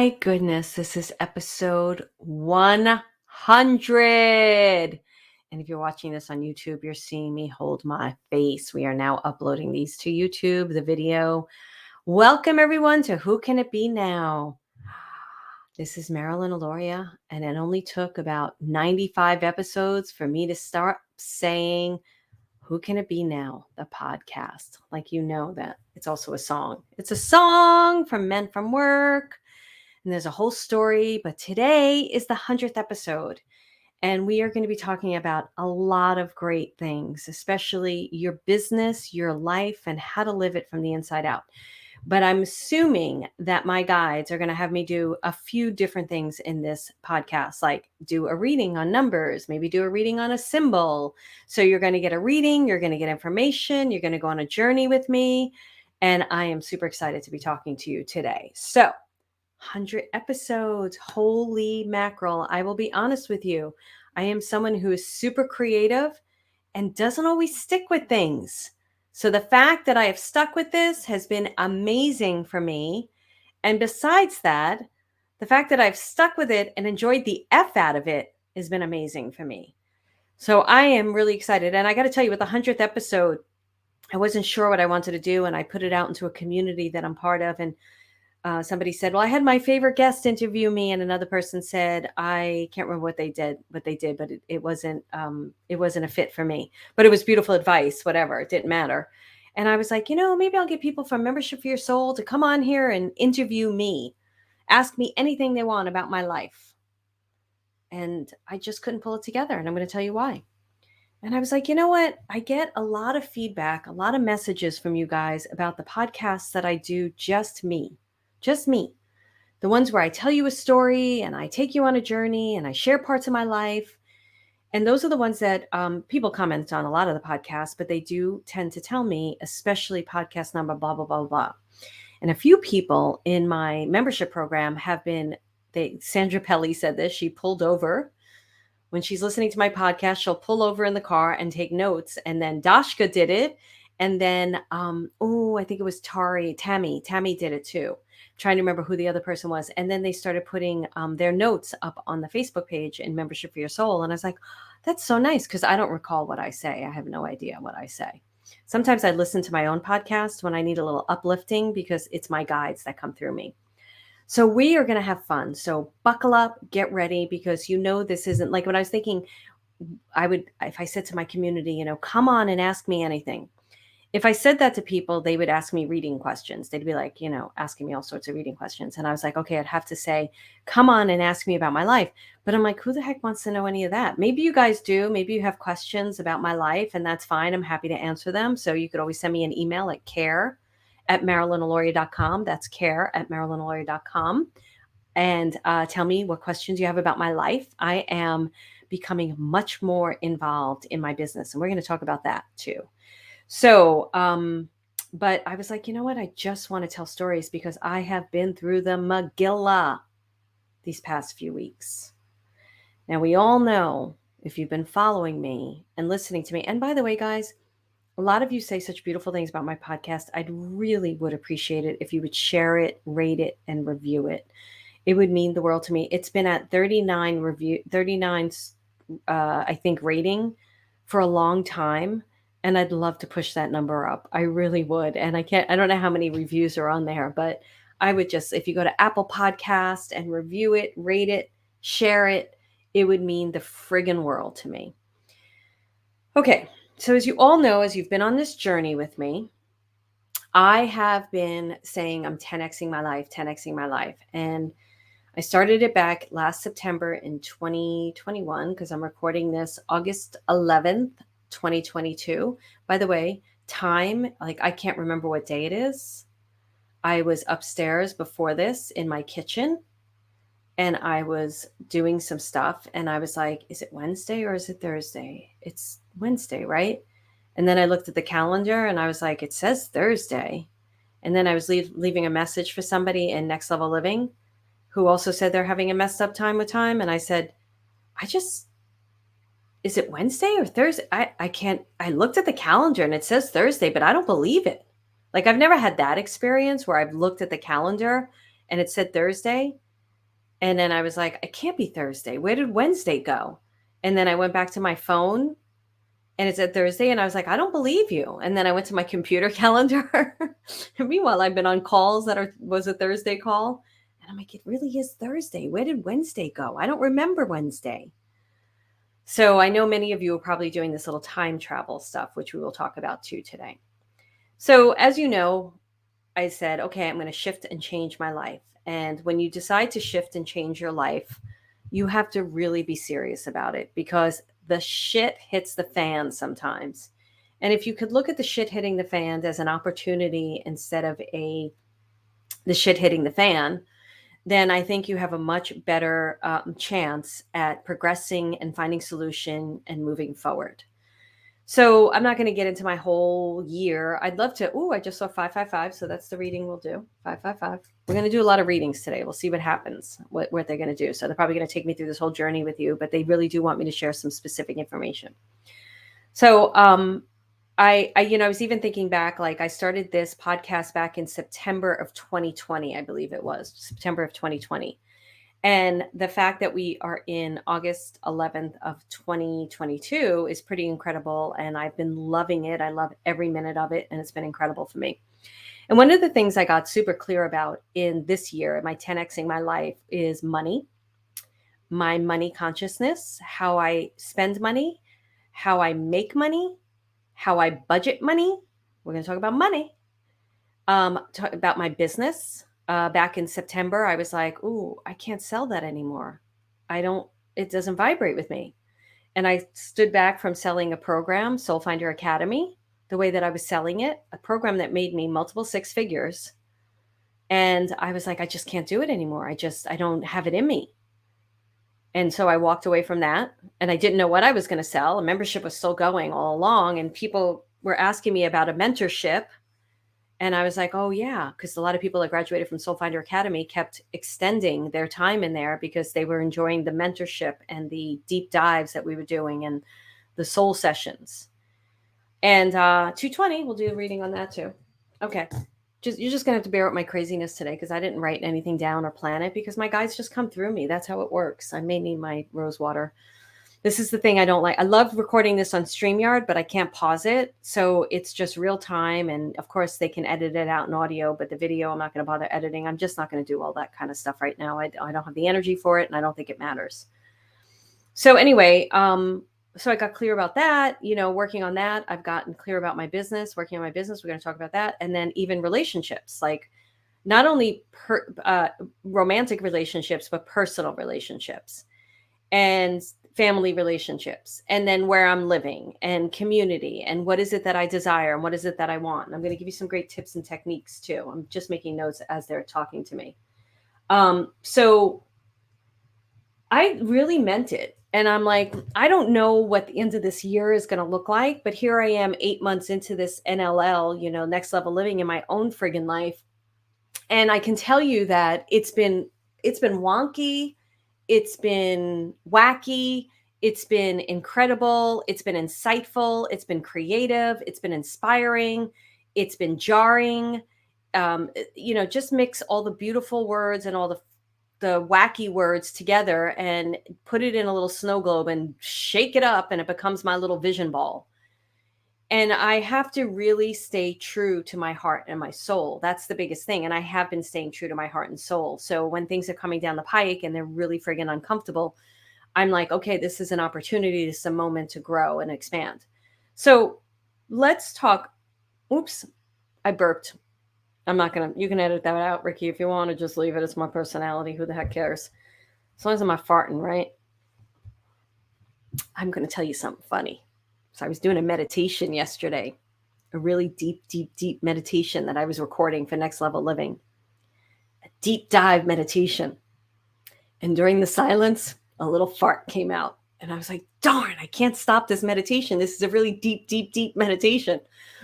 My goodness, this is episode 100. And if you're watching this on YouTube, you're seeing me hold my face. We are now uploading these to YouTube, the video. Welcome, everyone, to Who Can It Be Now? This is Marilyn Alauria, and it only took about 95 episodes for me to start saying, Who Can It Be Now? The podcast. Like, you know that it's also a song. It's a song from Men from Work. And there's a whole story, but today is the 100th episode. And we are going to be talking about a lot of great things, especially your business, your life, and how to live it from the inside out. But I'm assuming that my guides are going to have me do a few different things in this podcast, like do a reading on numbers, maybe do a reading on a symbol. So you're going to get a reading, you're going to get information, you're going to go on a journey with me. And I am super excited to be talking to you today. So 100 episodes. Holy mackerel. I will be honest with you. I am someone who is super creative and doesn't always stick with things. So the fact that I have stuck with this has been amazing for me. And besides that, the fact that I've stuck with it and enjoyed the F out of it has been amazing for me. So I am really excited. And I got to tell you, with the 100th episode, I wasn't sure what I wanted to do. And I put it out into a community that I'm part of. And somebody said, well, I had my favorite guest interview me. And another person said, I can't remember what they did, but it wasn't a fit for me, but it was beautiful advice, whatever. It didn't matter. And I was like, maybe I'll get people from Membership for Your Soul to come on here and interview me, ask me anything they want about my life. And I just couldn't pull it together. And I'm going to tell you why. And I was like, you know what? I get a lot of feedback, a lot of messages from you guys about the podcasts that I do just me. The ones where I tell you a story and I take you on a journey and I share parts of my life. And those are the ones that people comment on a lot of the podcasts, but they do tend to tell me, especially podcast number, blah, blah, blah, blah. And a few people in my membership program have been, Sandra Pelly said this, she pulled over. When she's listening to my podcast, she'll pull over in the car and take notes. And then Dashka did it. And then, I think it was Tammy did it too. Trying to remember who the other person was. And then they started putting their notes up on the Facebook page in Membership for Your Soul. And I was like, that's so nice, because I don't recall what I say. I have no idea what I say. Sometimes I listen to my own podcast when I need a little uplifting, because it's my guides that come through me. So we are going to have fun. So buckle up, get ready, because this isn't like what I was thinking. If I said to my community, come on and ask me anything. If I said that to people, they would ask me reading questions. They'd be like, asking me all sorts of reading questions. And I was like, okay, I'd have to say, come on and ask me about my life. But I'm like, who the heck wants to know any of that? Maybe you guys do. Maybe you have questions about my life, and that's fine. I'm happy to answer them. So you could always send me an email at care@marilynalauria.com. That's care@marilynalauria.com. And tell me what questions you have about my life. I am becoming much more involved in my business, and we're going to talk about that too. So, but I was like, you know what? I just want to tell stories, because I have been through the Megillah these past few weeks. Now, we all know, if you've been following me and listening to me, and by the way, guys, a lot of you say such beautiful things about my podcast. I'd really would appreciate it if you would share it, rate it, and review it. It would mean the world to me. It's been at 39, I think, rating for a long time. And I'd love to push that number up. I really would. And I don't know how many reviews are on there, but I would just, if you go to Apple Podcast and review it, rate it, share it, it would mean the friggin' world to me. Okay. So as you all know, as you've been on this journey with me, I have been saying I'm 10xing my life. And I started it back last September in 2021, because I'm recording this August 11th, 2022. By the way, time, I can't remember what day it is. I was upstairs before this in my kitchen, and I was doing some stuff, and I was like, is it Wednesday or is it Thursday? It's Wednesday, right? And then I looked at the calendar and I was like, it says Thursday. And then I was leaving a message for somebody in Next Level Living who also said they're having a messed up time with time. And I said, is it Wednesday or Thursday? I looked at the calendar and it says Thursday, but I don't believe it. I've never had that experience where I've looked at the calendar and it said Thursday. And then I was like, it can't be Thursday. Where did Wednesday go? And then I went back to my phone and it said Thursday. And I was like, I don't believe you. And then I went to my computer calendar. And meanwhile, I've been on calls was a Thursday call. And I'm like, it really is Thursday. Where did Wednesday go? I don't remember Wednesday. So I know many of you are probably doing this little time travel stuff, which we will talk about too today. So as you know, I said, okay, I'm going to shift and change my life. And when you decide to shift and change your life, you have to really be serious about it because the shit hits the fan sometimes. And if you could look at the shit hitting the fan as an opportunity instead of the shit hitting the fan, then I think you have a much better chance at progressing and finding solution and moving forward. So I'm not going to get into my whole year. I'd love to. Oh, I just saw 555. So that's the reading we'll do. 555. We're going to do a lot of readings today. We'll see what happens, what they're going to do. So they're probably going to take me through this whole journey with you, but they really do want me to share some specific information. So I was even thinking back, like I started this podcast back in September of 2020, I believe it was September of 2020. And the fact that we are in August 11th of 2022 is pretty incredible. And I've been loving it. I love every minute of it. And it's been incredible for me. And one of the things I got super clear about in this year, my 10Xing my life, is money, my money consciousness, how I spend money, how I make money, how I budget money. We're going to talk about money, talk about my business. Back in September, I was like, ooh, I can't sell that anymore. It doesn't vibrate with me. And I stood back from selling a program, Soul Finder Academy, the way that I was selling it, a program that made me multiple six figures. And I was like, I just can't do it anymore. I don't have it in me. And so I walked away from that and I didn't know what I was going to sell. A membership was still going all along and people were asking me about a mentorship. And I was like, oh, yeah, because a lot of people that graduated from Soul Finder Academy kept extending their time in there because they were enjoying the mentorship and the deep dives that we were doing and the soul sessions. And 220, we'll do a reading on that too. Okay. You're just going to have to bear with my craziness today because I didn't write anything down or plan it because my guides just come through me. That's how it works. I may need my rose water. This is the thing I don't like. I love recording this on StreamYard, but I can't pause it. So it's just real time. And of course, they can edit it out in audio, but the video, I'm not going to bother editing. I'm just not going to do all that kind of stuff right now. I don't have the energy for it, and I don't think it matters. So anyway, so I got clear about that, working on that. I've gotten clear about my business, working on my business. We're going to talk about that. And then even relationships, like not only romantic relationships, but personal relationships and family relationships, and then where I'm living and community and what is it that I desire and what is it that I want. And I'm going to give you some great tips and techniques too. I'm just making notes as they're talking to me. So I really meant it. And I'm like, I don't know what the end of this year is going to look like, but here I am 8 months into this NLL, next level living in my own friggin' life. And I can tell you that it's been wonky. It's been wacky. It's been incredible. It's been insightful. It's been creative. It's been inspiring. It's been jarring. Just mix all the beautiful words and all the wacky words together and put it in a little snow globe and shake it up and it becomes my little vision ball. And I have to really stay true to my heart and my soul. That's the biggest thing. And I have been staying true to my heart and soul. So when things are coming down the pike and they're really friggin' uncomfortable, I'm like, okay, this is an opportunity, this is a moment to grow and expand. So let's talk. Oops, I burped. You can edit that out, Ricky, if you want to just leave it. It's my personality. Who the heck cares? As long as I'm not farting, right? I'm going to tell you something funny. So I was doing a meditation yesterday, a really deep, deep, deep meditation that I was recording for Next Level Living, a deep dive meditation. And during the silence, a little fart came out. And I was like, darn, I can't stop this meditation. This is a really deep, deep, deep meditation.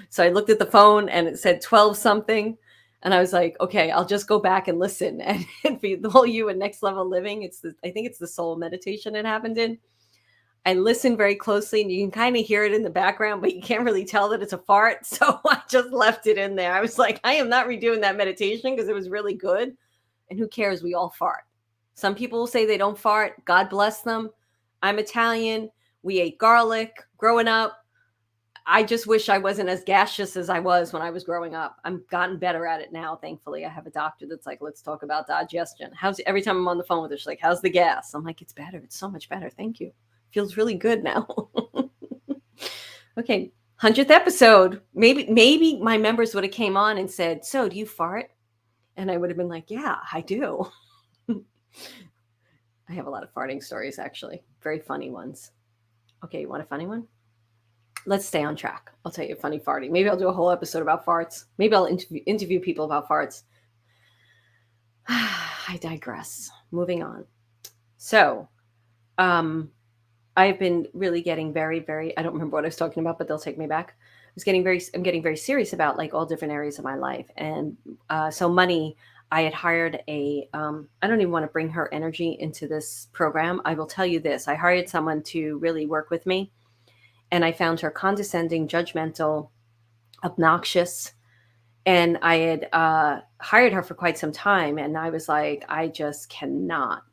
So I looked at the phone and it said 12 something. And I was like, okay, I'll just go back and listen. And for the whole you and Next Level Living, I think it's the soul meditation it happened in. I listened very closely and you can kind of hear it in the background, but you can't really tell that it's a fart. So I just left it in there. I was like, I am not redoing that meditation because it was really good. And who cares? We all fart. Some people will say they don't fart. God bless them. I'm Italian. We ate garlic growing up. I just wish I wasn't as gaseous as I was when I was growing up. I'm gotten better at it now, thankfully. I have a doctor that's like, let's talk about digestion. Every time I'm on the phone with her, she's like, how's the gas? I'm like, it's better. It's so much better. Thank you. Feels really good now. Okay, 100th episode. Maybe my members would have came on and said, so do you fart? And I would have been like, yeah, I do. I have a lot of farting stories, actually. Very funny ones. Okay, you want a funny one? Let's stay on track. I'll tell you a funny farting. Maybe I'll do a whole episode about farts. Maybe I'll interview people about farts. I digress. Moving on. So, I've been really getting very, very, I don't remember what I was talking about, but they'll take me back. I'm getting very serious about like all different areas of my life. And so money, I had hired I don't even want to bring her energy into this program. I will tell you this. I hired someone to really work with me. And I found her condescending, judgmental, obnoxious. And I had hired her for quite some time. And I was like, I just cannot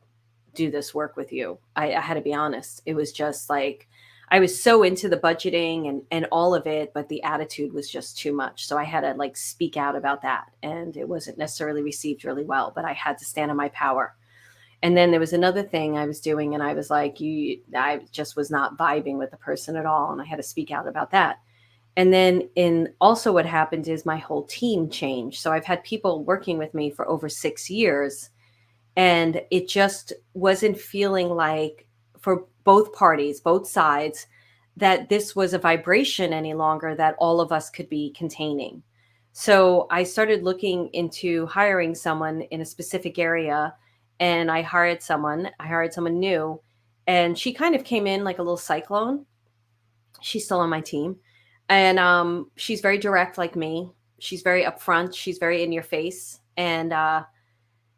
do this work with you. I had to be honest. It was just like, I was so into the budgeting and all of it, but the attitude was just too much. So I had to like speak out about that. And it wasn't necessarily received really well, but I had to stand on my power. And then there was another thing I was doing, and I was like, I just was not vibing with the person at all. And I had to speak out about that. And then also what happened is my whole team changed. So I've had people working with me for over 6 years, and it just wasn't feeling like, for both parties, both sides, that this was a vibration any longer that all of us could be containing. So I started looking into hiring someone in a specific area, and I hired someone new, and she kind of came in like a little cyclone. She's still on my team. And she's very direct like me. She's very upfront. She's very in your face. And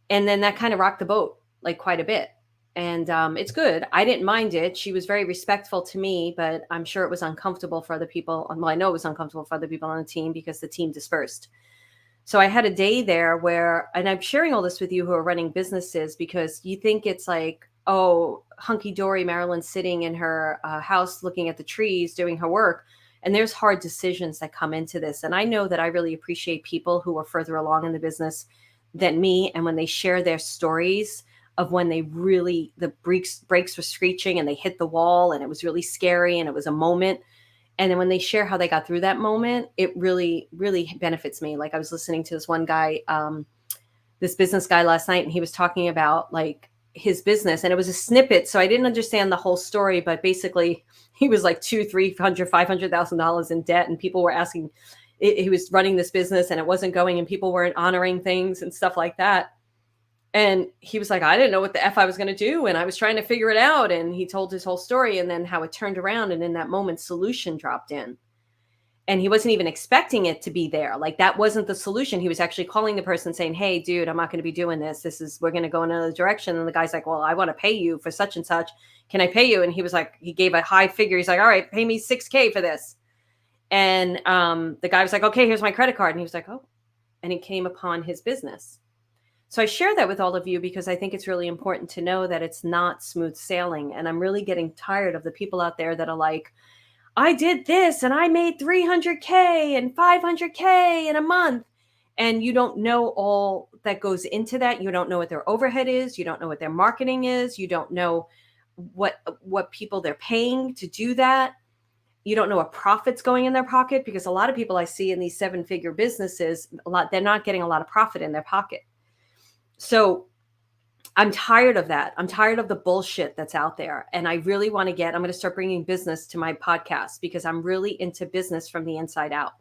then that kind of rocked the boat like quite a bit. And it's good. I didn't mind it. She was very respectful to me, but I'm sure it was uncomfortable for other people. Well, I know it was uncomfortable for other people on the team because the team dispersed. So I had a day there where, and I'm sharing all this with you who are running businesses, because you think it's like, oh, hunky dory Marilyn sitting in her house looking at the trees doing her work. And there's hard decisions that come into this. And I know that I really appreciate people who are further along in the business than me. And when they share their stories of when they really, the brakes were screeching and they hit the wall and it was really scary and it was a moment. And then when they share how they got through that moment, it really, really benefits me. Like I was listening to this one guy, this business guy last night, and he was talking about like his business, and it was a snippet. So I didn't understand the whole story, but basically he was like $200,000, $300,000, $500,000 in debt. And people were asking, he was running this business and it wasn't going, and people weren't honoring things and stuff like that. And he was like, I didn't know what the F I was going to do. And I was trying to figure it out. And he told his whole story, and then how it turned around. And in that moment, solution dropped in. And he wasn't even expecting it to be there. Like that wasn't the solution. He was actually calling the person saying, hey, dude, I'm not going to be doing this. We're going to go in another direction. And the guy's like, well, I want to pay you for such and such. Can I pay you? And he was like, he gave a high figure. He's like, all right, pay me $6,000 for this. And the guy was like, okay, here's my credit card. And he was like, oh, and he came upon his business. So I share that with all of you because I think it's really important to know that it's not smooth sailing. And I'm really getting tired of the people out there that are like, I did this and I made $300,000 and $500,000 in a month. And you don't know all that goes into that. You don't know what their overhead is. You don't know what their marketing is. You don't know what people they're paying to do that. You don't know what profit's going in their pocket, because a lot of people I see in these 7-figure businesses, they're not getting a lot of profit in their pocket. So I'm tired of that. I'm tired of the bullshit that's out there. And I really want to I'm going to start bringing business to my podcast, because I'm really into business from the inside out.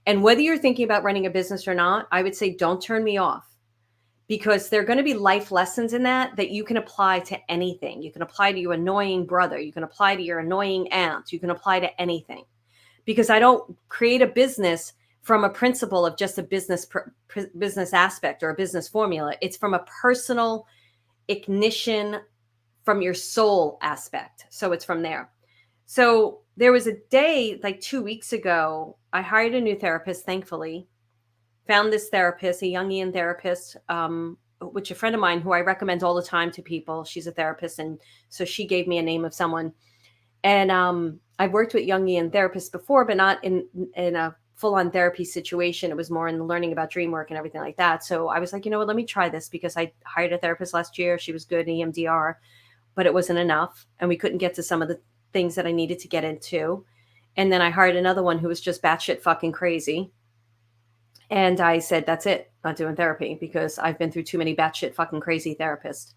And whether you're thinking about running a business or not, I would say don't turn me off, because there are going to be life lessons in that you can apply to anything. You can apply to your annoying brother. You can apply to your annoying aunt. You can apply to anything, because I don't create a business from a principle of just a business aspect or a business formula. It's from a personal ignition from your soul aspect. So it's from there. So there was a day like 2 weeks ago, I hired a new therapist, thankfully. Found this therapist, a Jungian therapist, which a friend of mine who I recommend all the time to people, she's a therapist. And so she gave me a name of someone. And I've worked with Jungian therapists before, but not in a full-on therapy situation. It was more in learning about dream work and everything like that. So I was like, you know what, let me try this, because I hired a therapist last year. She was good in EMDR, but it wasn't enough. And we couldn't get to some of the things that I needed to get into. And then I hired another one who was just batshit fucking crazy. And I said, that's it, not doing therapy, because I've been through too many batshit fucking crazy therapists.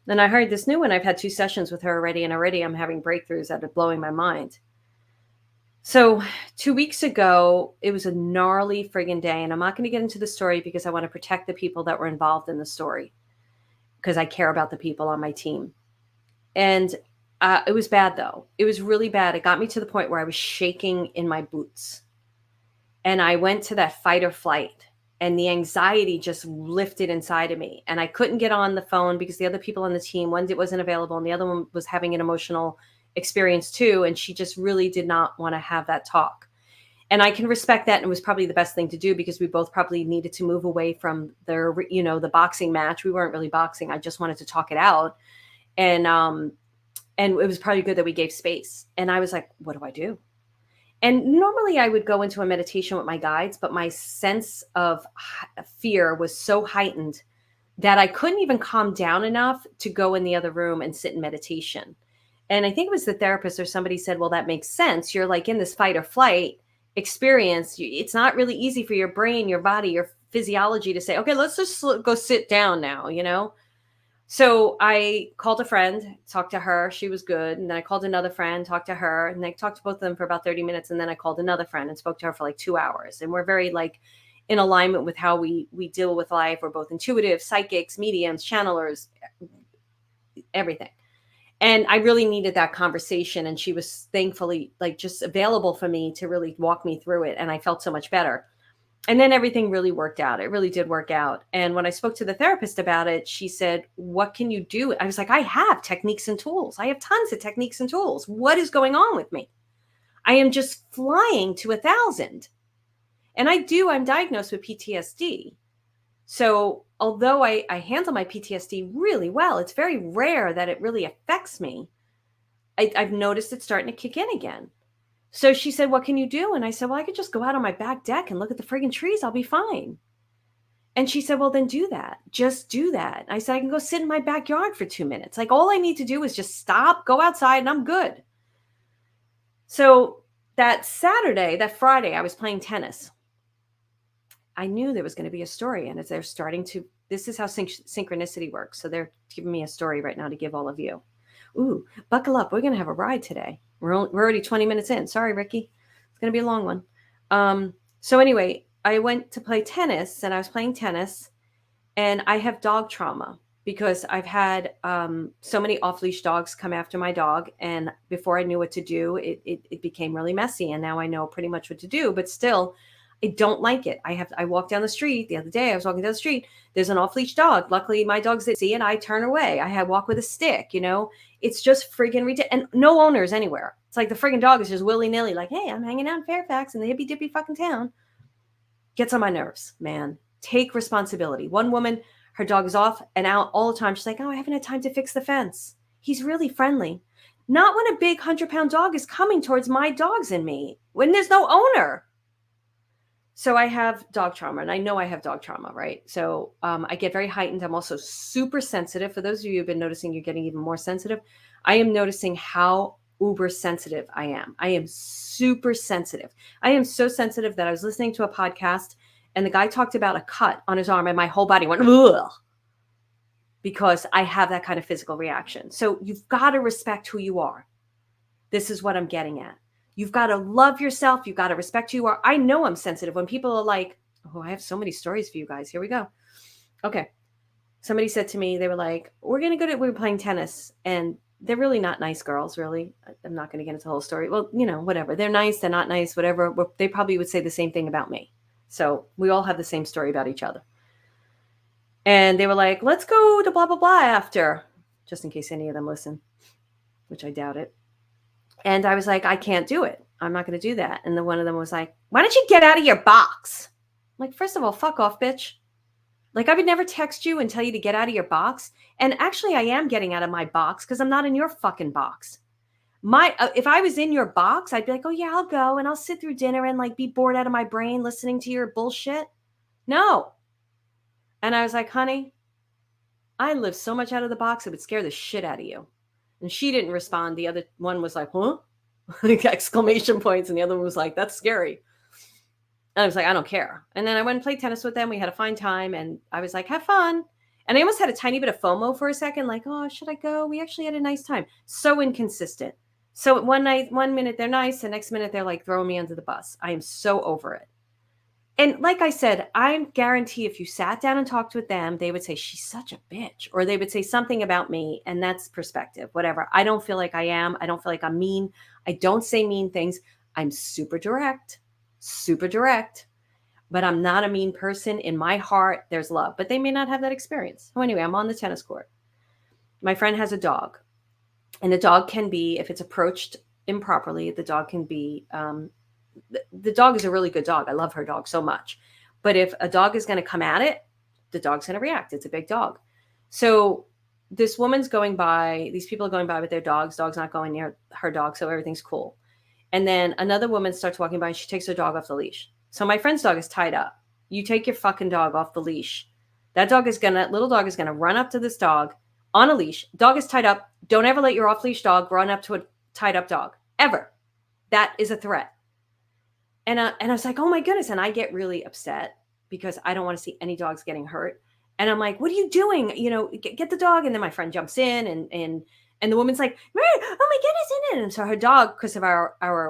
Then I hired this new one. I've had 2 sessions with her already, and already I'm having breakthroughs that are blowing my mind. So 2 weeks ago, it was a gnarly friggin' day. And I'm not going to get into the story because I want to protect the people that were involved in the story, because I care about the people on my team. And it was bad, though. It was really bad. It got me to the point where I was shaking in my boots. And I went to that fight or flight, and the anxiety just lifted inside of me. And I couldn't get on the phone because the other people on the team, one wasn't available and the other one was having an emotional experience too. And she just really did not want to have that talk. And I can respect that. And it was probably the best thing to do, because we both probably needed to move away from the boxing match. We weren't really boxing. I just wanted to talk it out. And it was probably good that we gave space. And I was like, what do I do? And normally I would go into a meditation with my guides, but my sense of fear was so heightened that I couldn't even calm down enough to go in the other room and sit in meditation. And I think it was the therapist or somebody said, well, that makes sense. You're like in this fight or flight experience. It's not really easy for your brain, your body, your physiology to say, okay, let's just go sit down now, So I called a friend, talked to her. She was good. And then I called another friend, talked to her. And I talked to both of them for about 30 minutes. And then I called another friend and spoke to her for like 2 hours. And we're very in alignment with how we deal with life. We're both intuitive, psychics, mediums, channelers, everything. And I really needed that conversation. And she was thankfully just available for me to really walk me through it. And I felt so much better. And then everything really worked out. It really did work out. And when I spoke to the therapist about it, she said, what can you do? I was like, I have techniques and tools. I have tons of techniques and tools. What is going on with me? I am just flying to 1,000. And I'm diagnosed with PTSD. So although I handle my PTSD really well, it's very rare that it really affects me. I've noticed it starting to kick in again. So she said, what can you do? And I said, well, I could just go out on my back deck and look at the friggin' trees. I'll be fine. And she said, well, then do that. Just do that. I said, I can go sit in my backyard for 2 minutes. All I need to do is just stop, go outside, and I'm good. So that Friday, I was playing tennis. I knew there was going to be a story. And as they're starting to, this is how synchronicity works. So they're giving me a story right now to give all of you. Ooh, buckle up. We're going to have a ride today. We're already 20 minutes in. Sorry, Ricky. It's going to be a long one. So anyway, I went to play tennis, and I was playing tennis, and I have dog trauma because I've had so many off-leash dogs come after my dog. And before I knew what to do, it became really messy. And now I know pretty much what to do, but still, I don't like it. I walk down the street. The other day I was walking down the street. There's an off-leash dog. Luckily, my dogs didn't see it. I turn away. I walk with a stick, It's just friggin' ridiculous. And no owners anywhere. It's like the friggin' dog is just willy-nilly like, hey, I'm hanging out in Fairfax in the hippy-dippy fucking town. Gets on my nerves, man. Take responsibility. One woman, her dog is off and out all the time. She's like, oh, I haven't had time to fix the fence. He's really friendly. Not when a big 100-pound dog is coming towards my dogs and me, when there's no owner. So I have dog trauma, and I know I have dog trauma, right? So I get very heightened. I'm also super sensitive. For those of you who've been noticing, you're getting even more sensitive. I am noticing how uber sensitive I am. I am super sensitive. I am so sensitive that I was listening to a podcast, and the guy talked about a cut on his arm, and my whole body went, ugh, because I have that kind of physical reaction. So you've got to respect who you are. This is what I'm getting at. You've got to love yourself. You've got to respect who you are. I know I'm sensitive. When people are like, oh, I have so many stories for you guys. Here we go. Okay. Somebody said to me, they were like, we were playing tennis, and they're really not nice girls, really. I'm not going to get into the whole story. Well, whatever. They're nice. They're not nice, whatever. They probably would say the same thing about me. So we all have the same story about each other. And they were like, let's go to blah, blah, blah after, just in case any of them listen, which I doubt it. And I was like, I can't do it. I'm not going to do that. And then one of them was like, why don't you get out of your box? I'm like, first of all, fuck off, bitch. Like, I would never text you and tell you to get out of your box. And actually, I am getting out of my box because I'm not in your fucking box. If I was in your box, I'd be like, oh yeah, I'll go and I'll sit through dinner and like be bored out of my brain listening to your bullshit. No. And I was like, honey, I live so much out of the box, it would scare the shit out of you. And she didn't respond. The other one was like, huh? Like exclamation points. And the other one was like, that's scary. And I was like, I don't care. And then I went and played tennis with them. We had a fine time. And I was like, have fun. And I almost had a tiny bit of FOMO for a second. Like, oh, should I go? We actually had a nice time. So inconsistent. So one minute they're nice. The next minute they're like throwing me under the bus. I am so over it. And like I said, I guarantee if you sat down and talked with them, they would say, she's such a bitch. Or they would say something about me. And that's perspective, whatever. I don't feel like I am. I don't feel like I'm mean. I don't say mean things. I'm super direct. But I'm not a mean person. In my heart, there's love. But they may not have that experience. So anyway, I'm on the tennis court. My friend has a dog. And the dog can be, if it's approached improperly, the dog can be the dog is a really good dog. I love her dog so much. But if a dog is going to come at it, the dog's going to react. It's a big dog. So this woman's going by, these people are going by with their dogs. Dog's not going near her dog, so everything's cool. And then another woman starts walking by and she takes her dog off the leash. So my friend's dog is tied up. You take your fucking dog off the leash. That little dog is going to run up to this dog on a leash. Dog is tied up. Don't ever let your off leash dog run up to a tied up dog. Ever. That is a threat. And I was like, oh my goodness. And I get really upset because I don't want to see any dogs getting hurt. And I'm like, what are you doing? You know, get the dog. And then my friend jumps in and the woman's like, Mary, oh my goodness. And so her dog, because of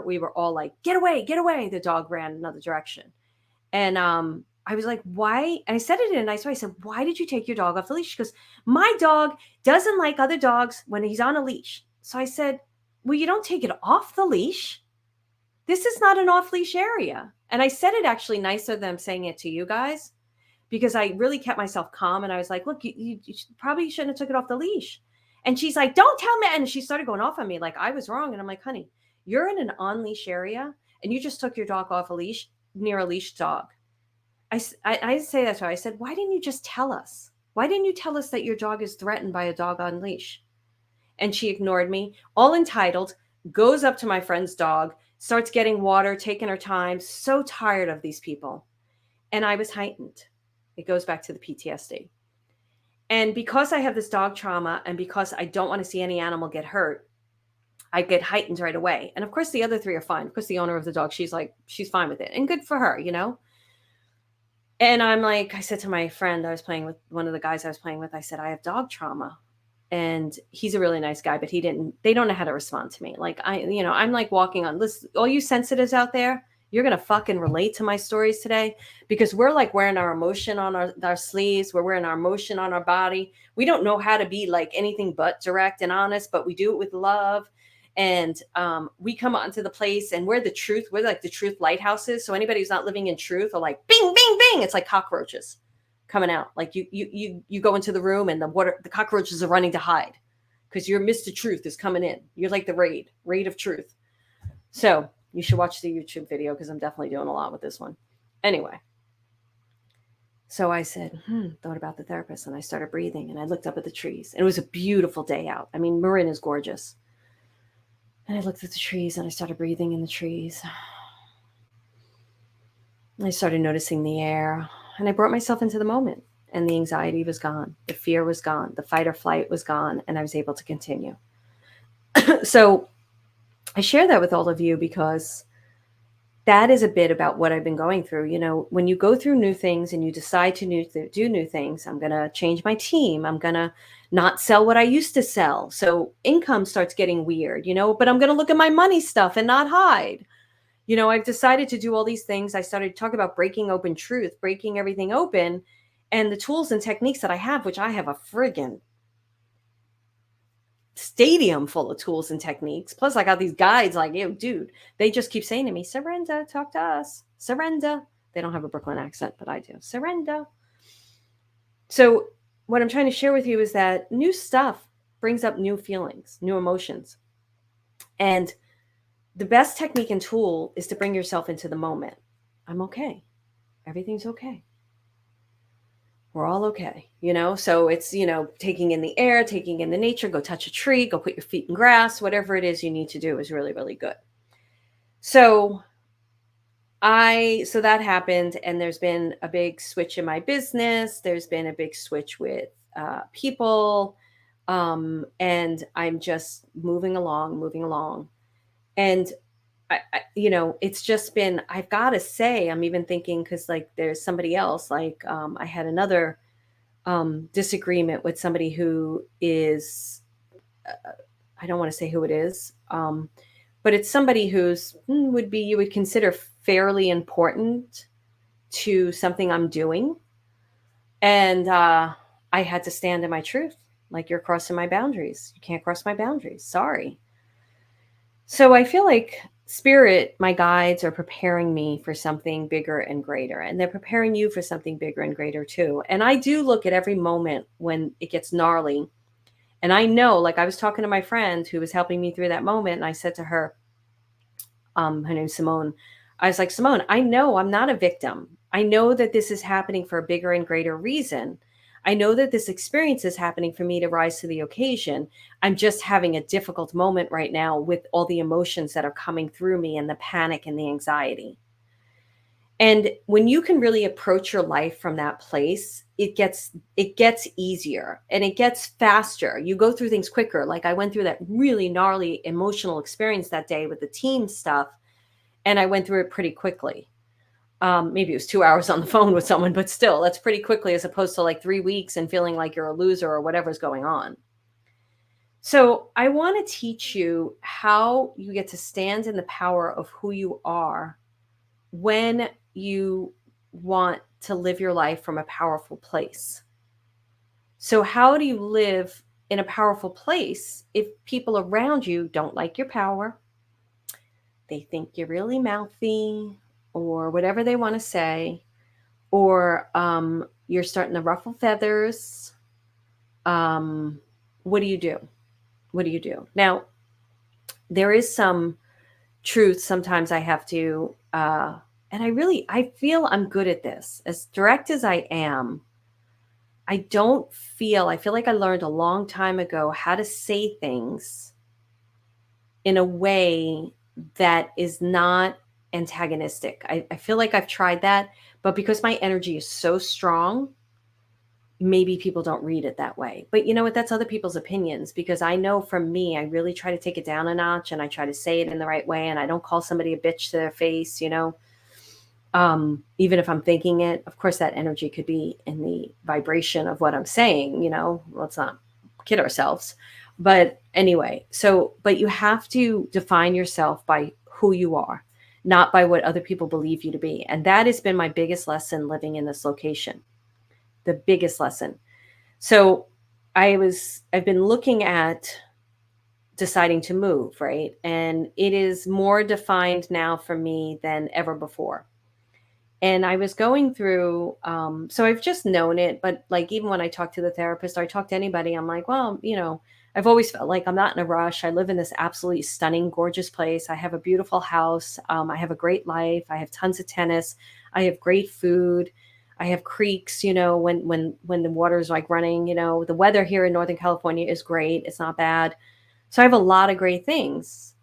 we were all like, get away. The dog ran another direction. And I was like, why? And I said it in a nice way. I said, why did you take your dog off the leash? She goes, my dog doesn't like other dogs when he's on a leash. So I said, well, you don't take it off the leash. This is not an off-leash area. And I said it actually nicer than I'm saying it to you guys because I really kept myself calm. And I was like, look, you probably shouldn't have took it off the leash. And she's like, don't tell me. And she started going off on me like I was wrong. And I'm like, honey, you're in an on-leash area and you just took your dog off a leash near a leashed dog. I didn't say that to her. I said, why didn't you just tell us? Why didn't you tell us that your dog is threatened by a dog on leash? And she ignored me, all entitled, goes up to my friend's dog, starts getting water, taking her time, so tired of these people. And I was heightened. It goes back to the PTSD. And because I have this dog trauma and because I don't want to see any animal get hurt, I get heightened right away. And of course, the other three are fine. Of course, the owner of the dog, she's fine with it. And good for her, you know? And I'm like, I said to my friend I was playing with, one of the guys I was playing with, I said, I have dog trauma. And he's a really nice guy, but they don't know how to respond to me. Like I'm like walking on this, all you sensitives out there, you're going to fucking relate to my stories today because we're like wearing our emotion on our sleeves. We're wearing our emotion on our body. We don't know how to be like anything but direct and honest, but we do it with love. And we come onto the place and we're the truth. We're like the truth lighthouses. So anybody who's not living in truth are like, bing, bing, bing. It's like cockroaches coming out. Like you go into the room and the cockroaches are running to hide because your Mr. Truth is coming in. You're like the raid of truth. So you should watch the YouTube video because I'm definitely doing a lot with this one. Anyway. So I said, thought about the therapist and I started breathing and I looked up at the trees and it was a beautiful day out. I mean, Marin is gorgeous. And I looked at the trees and I started breathing in the trees. I started noticing the air. And I brought myself into the moment and the anxiety was gone. The fear was gone. The fight or flight was gone. And I was able to continue. So I share that with all of you because that is a bit about what I've been going through. You know, when you go through new things and you decide to do new things, I'm going to change my team. I'm going to not sell what I used to sell. So income starts getting weird, but I'm going to look at my money stuff and not hide. I've decided to do all these things. I started to talk about breaking open truth, breaking everything open, and the tools and techniques that I have, which I have a friggin' stadium full of tools and techniques. Plus, I got these guides like, yo, dude, they just keep saying to me, surrender, talk to us, surrender. They don't have a Brooklyn accent, but I do. Surrender. So what I'm trying to share with you is that new stuff brings up new feelings, new emotions. And the best technique and tool is to bring yourself into the moment. I'm okay. Everything's okay. We're all okay, you know? So it's, you know, taking in the air, taking in the nature, go touch a tree, go put your feet in grass, whatever it is you need to do is really, really good. So so that happened, and there's been a big switch in my business. There's been a big switch with people. And I'm just moving along, moving along. And you know, it's just been, I've got to say, I'm even thinking, because like there's somebody else, like I had another disagreement with somebody who is, I don't want to say who it is, but it's somebody who's would be, you would consider fairly important to something I'm doing. And I had to stand in my truth. Like, you're crossing my boundaries. You can't cross my boundaries. Sorry. So I feel like spirit, my guides, are preparing me for something bigger and greater. And they're preparing you for something bigger and greater too. And I do look at every moment when it gets gnarly. And I know, like, I was talking to my friend who was helping me through that moment. And I said to her, her name's Simone. I was like, Simone, I know I'm not a victim. I know that this is happening for a bigger and greater reason. I know that this experience is happening for me to rise to the occasion. I'm just having a difficult moment right now with all the emotions that are coming through me and the panic and the anxiety. And when you can really approach your life from that place, it gets easier and it gets faster. You go through things quicker. Like, I went through that really gnarly emotional experience that day with the team stuff, and I went through it pretty quickly. Maybe it was 2 hours on the phone with someone, but still, that's pretty quickly, as opposed to like 3 weeks and feeling like you're a loser or whatever's going on. So I want to teach you how you get to stand in the power of who you are when you want to live your life from a powerful place. So, how do you live in a powerful place if people around you don't like your power? They think you're really mouthy or whatever they want to say, or you're starting to ruffle feathers. Um, what do you do? What do you do? Now, there is some truth. Sometimes I have to, and I feel I'm good at this. As direct as I am, I feel like I learned a long time ago how to say things in a way that is not antagonistic. I feel like I've tried that, but because my energy is so strong, maybe people don't read it that way. But you know what? That's other people's opinions, because I know from me, I really try to take it down a notch and I try to say it in the right way. And I don't call somebody a bitch to their face, you know, even if I'm thinking it. Of course, that energy could be in the vibration of what I'm saying, you know, let's not kid ourselves. But anyway, but you have to define yourself by who you are, not by what other people believe you to be. And that has been my biggest lesson living in this location, the biggest lesson. So I've been looking at deciding to move, right? And it is more defined now for me than ever before. And I was going through, so I've just known it, but like, even when I talk to the therapist or I talk to anybody, I'm like, well, you know, I've always felt like I'm not in a rush. I live in this absolutely stunning, gorgeous place. I have a beautiful house. I have a great life. I have tons of tennis. I have great food. I have creeks, you know, when the water's like running, you know, the weather here in Northern California is great. It's not bad. So I have a lot of great things,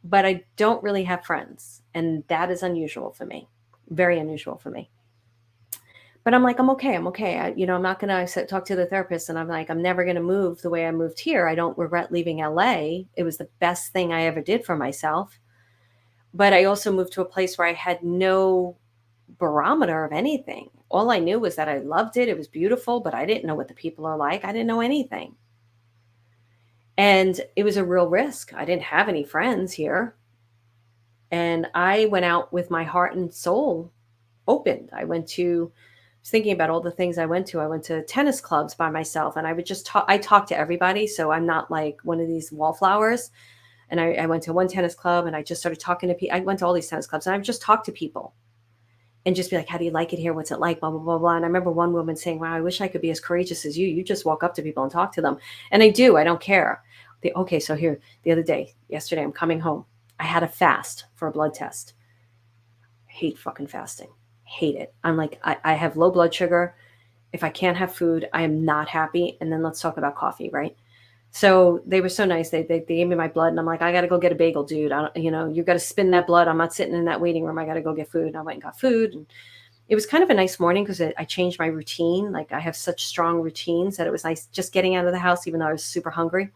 but I don't really have friends. And that is unusual for me, very unusual for me. But I'm like, I'm okay. I'm okay. You know, I'm not going to talk to the therapist, and I'm like, I'm never going to move the way I moved here. I don't regret leaving LA. It was the best thing I ever did for myself. But I also moved to a place where I had no barometer of anything. All I knew was that I loved it. It was beautiful, but I didn't know what the people are like. I didn't know anything. And it was a real risk. I didn't have any friends here. And I went out with my heart and soul opened. I was thinking about all the things I went to. I went to tennis clubs by myself, and I would just talk. I talk to everybody. So I'm not like one of these wallflowers. And I went to one tennis club and I just started talking to people. I went to all these tennis clubs and I would just talk to people and just be like, how do you like it here? What's it like? Blah, blah, blah, blah. And I remember one woman saying, wow, I wish I could be as courageous as you. You just walk up to people and talk to them. And I do. I don't care. Okay, so here, yesterday, I'm coming home. I had a fast for a blood test. I hate fucking fasting. Hate it. I'm like, I have low blood sugar. If I can't have food, I am not happy. And then let's talk about coffee, right? So they were so nice. They gave me my blood, and I'm like, I got to go get a bagel, dude. I don't, you got to spin that blood. I'm not sitting in that waiting room. I got to go get food. And I went and got food. And it was kind of a nice morning because I changed my routine. Like I have such strong routines that it was nice just getting out of the house, even though I was super hungry.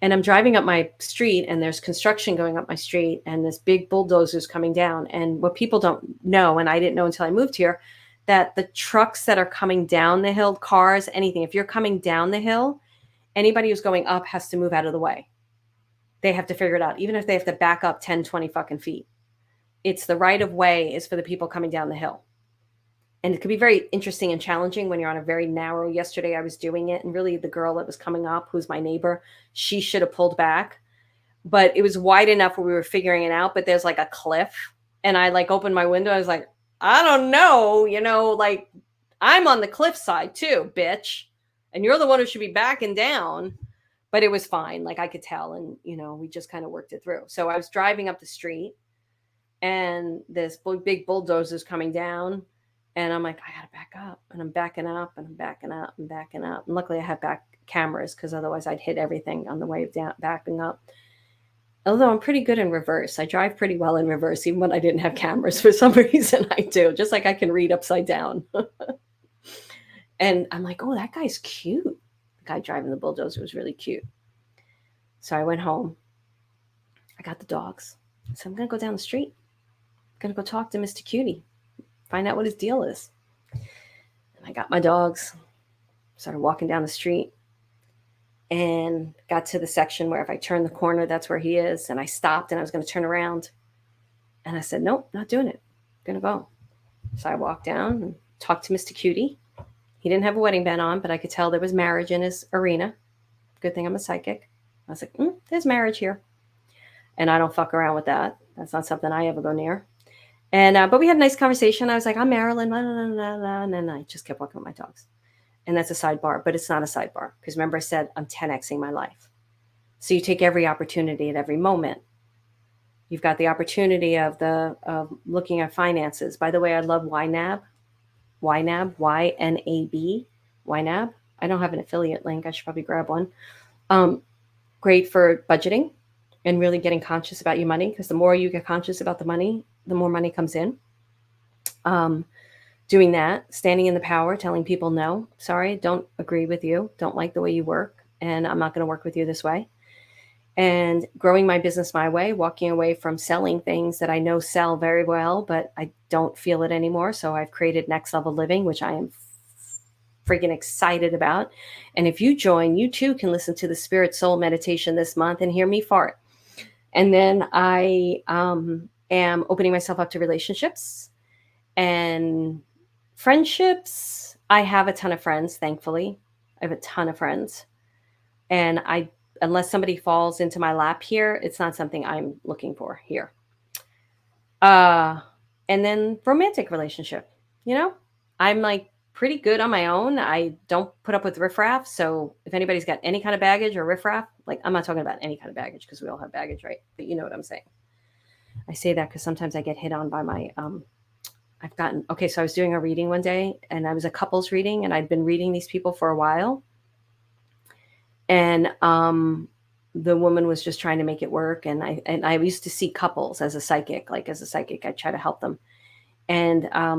And I'm driving up my street, and there's construction going up my street, and this big bulldozer's coming down. And what people don't know, and I didn't know until I moved here, that the trucks that are coming down the hill, cars, anything, if you're coming down the hill, anybody who's going up has to move out of the way. They have to figure it out, even if they have to back up 10, 20 fucking feet. It's the right of way is for the people coming down the hill. And it could be very interesting and challenging when you're on a very narrow. Yesterday I was doing it, and really the girl that was coming up, who's my neighbor, she should have pulled back, but it was wide enough where we were figuring it out. But there's like a cliff, and I like opened my window. I was like, I don't know, like I'm on the cliff side too, bitch, and you're the one who should be backing down. But it was fine. Like I could tell, and we just kind of worked it through. So I was driving up the street, and this big bulldozer's coming down. And I'm like, I got to back up. And I'm backing up, and I'm backing up and backing up. And luckily I have back cameras, because otherwise I'd hit everything on the way down, backing up. Although I'm pretty good in reverse. I drive pretty well in reverse, even when I didn't have cameras. For some reason I do. Just like I can read upside down. And I'm like, oh, that guy's cute. The guy driving the bulldozer was really cute. So I went home. I got the dogs. So I'm going to go down the street. I'm going to go talk to Mr. Cutie. Find out what his deal is. And I got my dogs, started walking down the street, and got to the section where if I turn the corner, that's where he is. And I stopped, and I was going to turn around. And I said, nope, not doing it. I'm going to go. So I walked down and talked to Mr. Cutie. He didn't have a wedding band on, but I could tell there was marriage in his arena. Good thing I'm a psychic. I was like, there's marriage here. And I don't fuck around with that. That's not something I ever go near. And but we had a nice conversation. I was like, I'm Marilyn, blah, blah, blah, blah, and then I just kept walking with my dogs. And that's a sidebar, but it's not a sidebar, because remember I said I'm 10xing my life. So you take every opportunity at every moment. You've got the opportunity of looking at finances. By the way, I love YNAB, YNAB, YNAB. I don't have an affiliate link. I should probably grab one. Great for budgeting and really getting conscious about your money, because the more you get conscious about the money, the more money comes in. Doing that, standing in the power, telling people, no, sorry, don't agree with you, don't like the way you work, and I'm not going to work with you this way. And growing my business my way, walking away from selling things that I know sell very well, but I don't feel it anymore. So I've created Next Level Living, which I am freaking excited about. And if you join, you too can listen to the Spirit Soul meditation this month and hear me fart. And then I am opening myself up to relationships and friendships. I have a ton of friends, thankfully. I have a ton of friends. And unless somebody falls into my lap here, it's not something I'm looking for here. And then romantic relationship, I'm like pretty good on my own. I don't put up with riffraff. So if anybody's got any kind of baggage or riffraff, like I'm not talking about any kind of baggage, because we all have baggage, right? But you know what I'm saying. I say that because sometimes I get hit on by my, so I was doing a reading one day, and I was a couples reading, and I'd been reading these people for a while. And the woman was just trying to make it work. And I used to see couples as a psychic. Like as a psychic, I try to help them. And I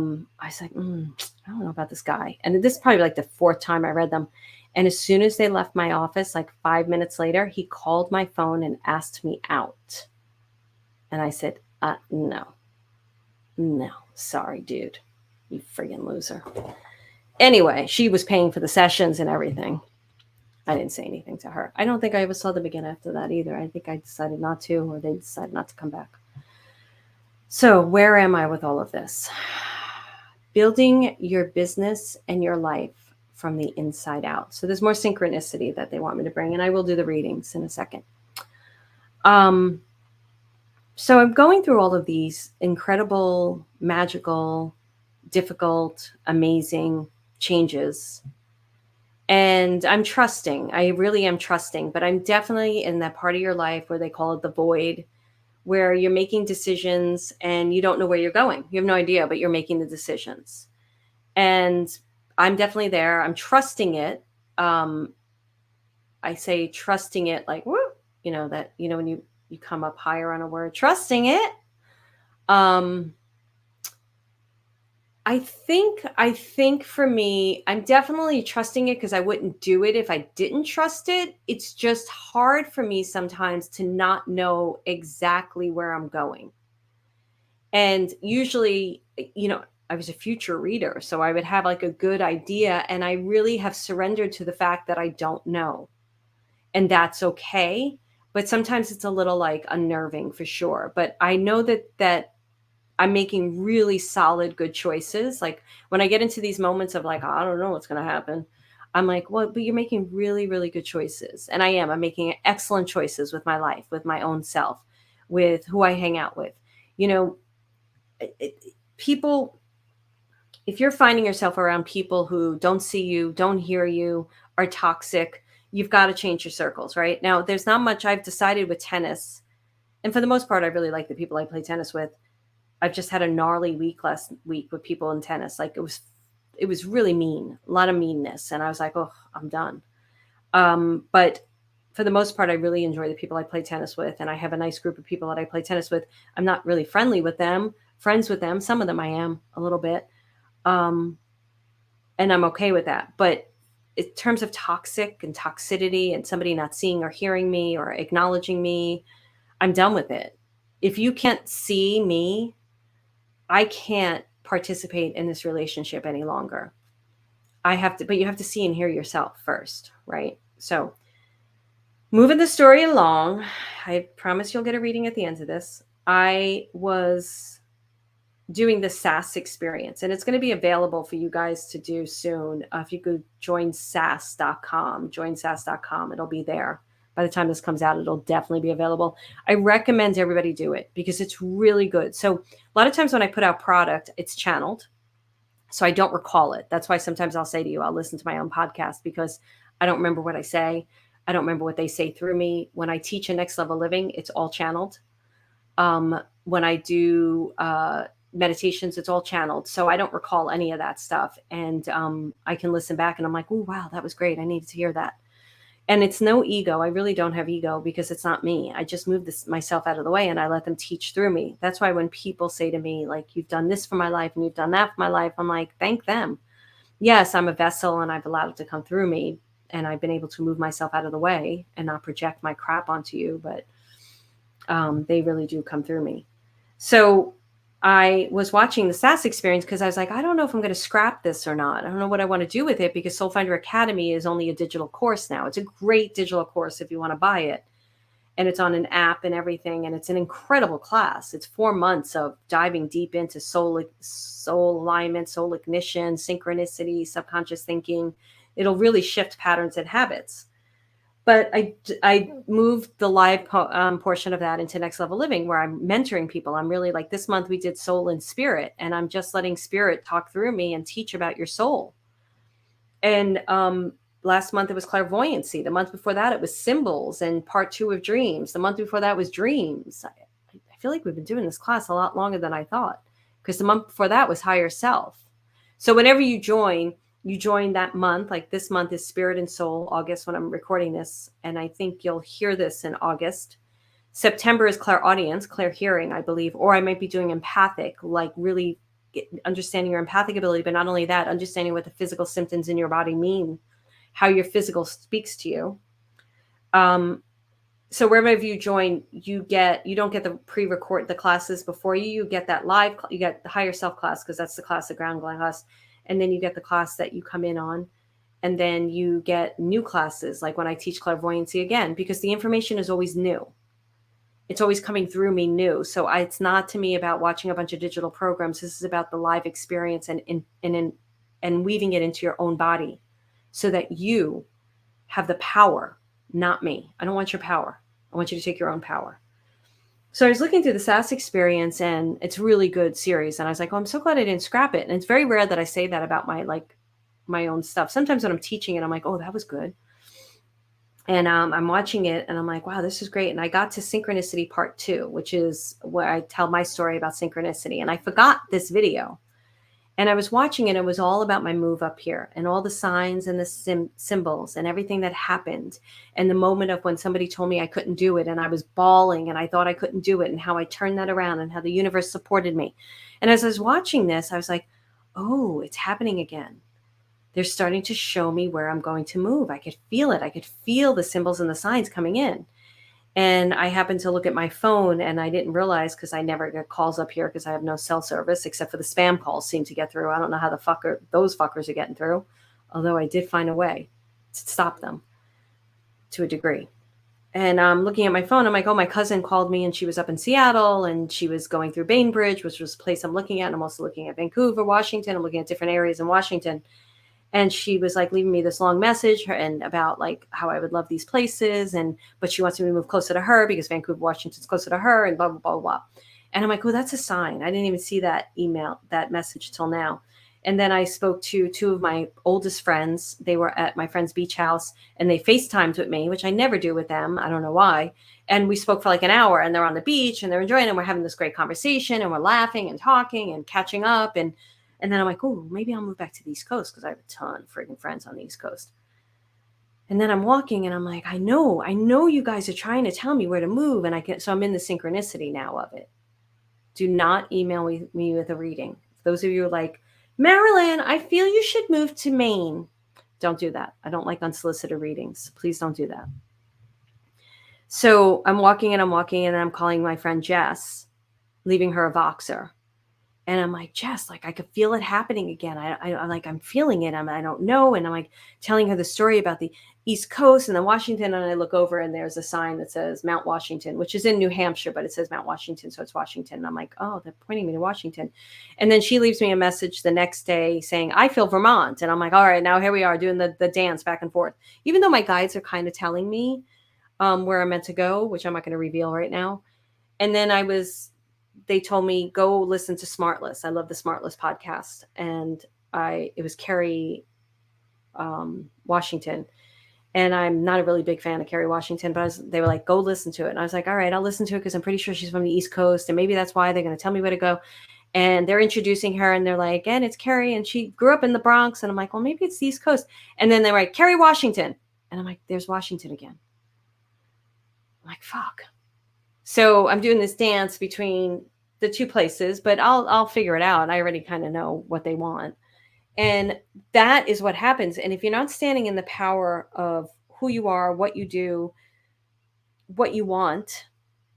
was like, I don't know about this guy. And this is probably like the fourth time I read them. And as soon as they left my office, like 5 minutes later, he called my phone and asked me out. And I said, no, sorry, dude, you friggin' loser. Anyway, she was paying for the sessions and everything. I didn't say anything to her. I don't think I ever saw them again after that either. I think I decided not to, or they decided not to come back. So where am I with all of this? Building your business and your life from the inside out. So there's more synchronicity that they want me to bring, and I will do the readings in a second. So I'm going through all of these incredible, magical, difficult, amazing changes. And I'm trusting. I really am trusting. But I'm definitely in that part of your life where they call it the void, where you're making decisions and you don't know where you're going. You have no idea, but you're making the decisions. And I'm definitely there. I'm trusting it. Um, I say trusting it like, woo, that, when you come up higher on a word, trusting it. Um, I think for me, I'm definitely trusting it because I wouldn't do it if I didn't trust it. It's just hard for me sometimes to not know exactly where I'm going. And usually, I was a future reader, so I would have like a good idea, and I really have surrendered to the fact that I don't know. And that's okay. But sometimes it's a little like unnerving for sure. But I know that I'm making really solid, good choices. Like when I get into these moments of like, I don't know what's going to happen, I'm like, well, but you're making really, really good choices. And I am. I'm making excellent choices with my life, with my own self, with who I hang out with. You know, people, if you're finding yourself around people who don't see you, don't hear you, are toxic, you've got to change your circles, right? Now, there's not much I've decided with tennis. And for the most part, I really like the people I play tennis with. I've just had a gnarly week last week with people in tennis. Like it was really mean, a lot of meanness. And I was like, oh, I'm done. But for the most part, I really enjoy the people I play tennis with. And I have a nice group of people that I play tennis with. I'm not really friends with them. Some of them I am a little bit. Um, and I'm okay with that. But in terms of toxic and toxicity and somebody not seeing or hearing me or acknowledging me, I'm done with it. If you can't see me, I can't participate in this relationship any longer. I have to, but you have to see and hear yourself first, right? So, moving the story along, I promise you'll get a reading at the end of this. I was doing the SAS experience, and it's going to be available for you guys to do soon. If you could join SAS.com, it'll be there. By the time this comes out, it'll definitely be available. I recommend everybody do it because it's really good. So, a lot of times when I put out product, it's channeled. So I don't recall it. That's why sometimes I'll say to you, I'll listen to my own podcast because I don't remember what I say. I don't remember what they say through me. When I teach a next level living, it's all channeled. When I do meditations, it's all channeled. So I don't recall any of that stuff. And I can listen back and I'm like, oh, wow, that was great. I needed to hear that. And it's no ego. I really don't have ego because it's not me. I just move this myself out of the way and I let them teach through me. That's why when people say to me, like, you've done this for my life and you've done that for my life, I'm like, thank them. Yes, I'm a vessel and I've allowed it to come through me. And I've been able to move myself out of the way and not project my crap onto you. But they really do come through me. So I was watching the SAS experience because I was like, I don't know if I'm going to scrap this or not. I don't know what I want to do with it because Soul Finder Academy is only a digital course now. It's a great digital course if you want to buy it. And it's on an app and everything. And it's an incredible class. It's 4 months of diving deep into soul alignment, soul ignition, synchronicity, subconscious thinking. It'll really shift patterns and habits. But I moved the live portion of that into next level living where I'm mentoring people. I'm really like this month we did soul and spirit, and I'm just letting spirit talk through me and teach about your soul. And last month it was clairvoyancy. The month before that it was symbols and part 2 of dreams. The month before that was dreams. I feel like we've been doing this class a lot longer than I thought because the month before that was higher self. So whenever you join that month. Like this month is Spirit and Soul, August, when I'm recording this. And I think you'll hear this in August. September is clairaudience, clair hearing, I believe. Or I might be doing empathic, like really understanding your empathic ability. But not only that, understanding what the physical symptoms in your body mean, how your physical speaks to you. So wherever you join, you don't get the pre-record the classes before you get that live, you get the higher self class because that's the class, the ground class. And then you get the class that you come in on. And then you get new classes, like when I teach clairvoyancy again, because the information is always new. It's always coming through me new. So it's not to me about watching a bunch of digital programs. This is about the live experience and weaving it into your own body so that you have the power, not me. I don't want your power. I want you to take your own power. So I was looking through the SAS experience and it's a really good series. And I was like, oh, I'm so glad I didn't scrap it. And it's very rare that I say that about my own stuff. Sometimes when I'm teaching it, I'm like, oh, that was good. And I'm watching it and I'm like, wow, this is great. And I got to synchronicity part 2, which is where I tell my story about synchronicity. And I forgot this video. And I was watching it. It was all about my move up here and all the signs and the symbols and everything that happened. And the moment of when somebody told me I couldn't do it and I was bawling and I thought I couldn't do it and how I turned that around and how the universe supported me. And as I was watching this, I was like, oh, it's happening again. They're starting to show me where I'm going to move. I could feel it. I could feel the symbols and the signs coming in. And I happened to look at my phone and I didn't realize, because I never get calls up here because I have no cell service except for the spam calls seem to get through. I don't know how those fuckers are getting through, although I did find a way to stop them to a degree. And I'm looking at my phone. I'm like, oh, my cousin called me and she was up in Seattle and she was going through Bainbridge, which was a place I'm looking at. And I'm also looking at Vancouver, Washington. I'm looking at different areas in Washington. And she was like leaving me this long message and about like how I would love these places, but she wants me to move closer to her because Vancouver, Washington's closer to her, and blah blah blah blah. And I'm like, oh, that's a sign. I didn't even see that message till now. And then I spoke to two of my oldest friends. They were at my friend's beach house and they FaceTimed with me, which I never do with them. I don't know why. And we spoke for like an hour and they're on the beach and they're enjoying it. And we're having this great conversation and we're laughing and talking and catching up. And then I'm like, oh, maybe I'll move back to the East Coast because I have a ton of freaking friends on the East Coast. And then I'm walking and I'm like, I know you guys are trying to tell me where to move. So I'm in the synchronicity now of it. Do not email me with a reading. Those of you who are like, Marilyn, I feel you should move to Maine. Don't do that. I don't like unsolicited readings. Please don't do that. So I'm walking and I'm calling my friend Jess, leaving her a Voxer. And I'm like, Jess, like I could feel it happening again. I'm feeling it. I don't know. And I'm like telling her the story about the East Coast and then Washington. And I look over and there's a sign that says Mount Washington, which is in New Hampshire, but it says Mount Washington. So it's Washington. And I'm like, oh, they're pointing me to Washington. And then she leaves me a message the next day saying, I feel Vermont. And I'm like, all right, now here we are doing the dance back and forth. Even though my guides are kind of telling me where I'm meant to go, which I'm not going to reveal right now. And then they told me, go listen to Smartless. I love the Smartless podcast. And it was Kerry Washington. And I'm not a really big fan of Kerry Washington, but they were like, go listen to it. And I was like, all right, I'll listen to it because I'm pretty sure she's from the East Coast. And maybe that's why they're going to tell me where to go. And they're introducing her and they're like, and it's Kerry. And she grew up in the Bronx. And I'm like, well, maybe it's the East Coast. And then they're like, Kerry Washington. And I'm like, there's Washington again. I'm like, fuck. So I'm doing this dance between the two places, but I'll figure it out. I already kind of know what they want. And that is what happens. And if you're not standing in the power of who you are, what you do, what you want,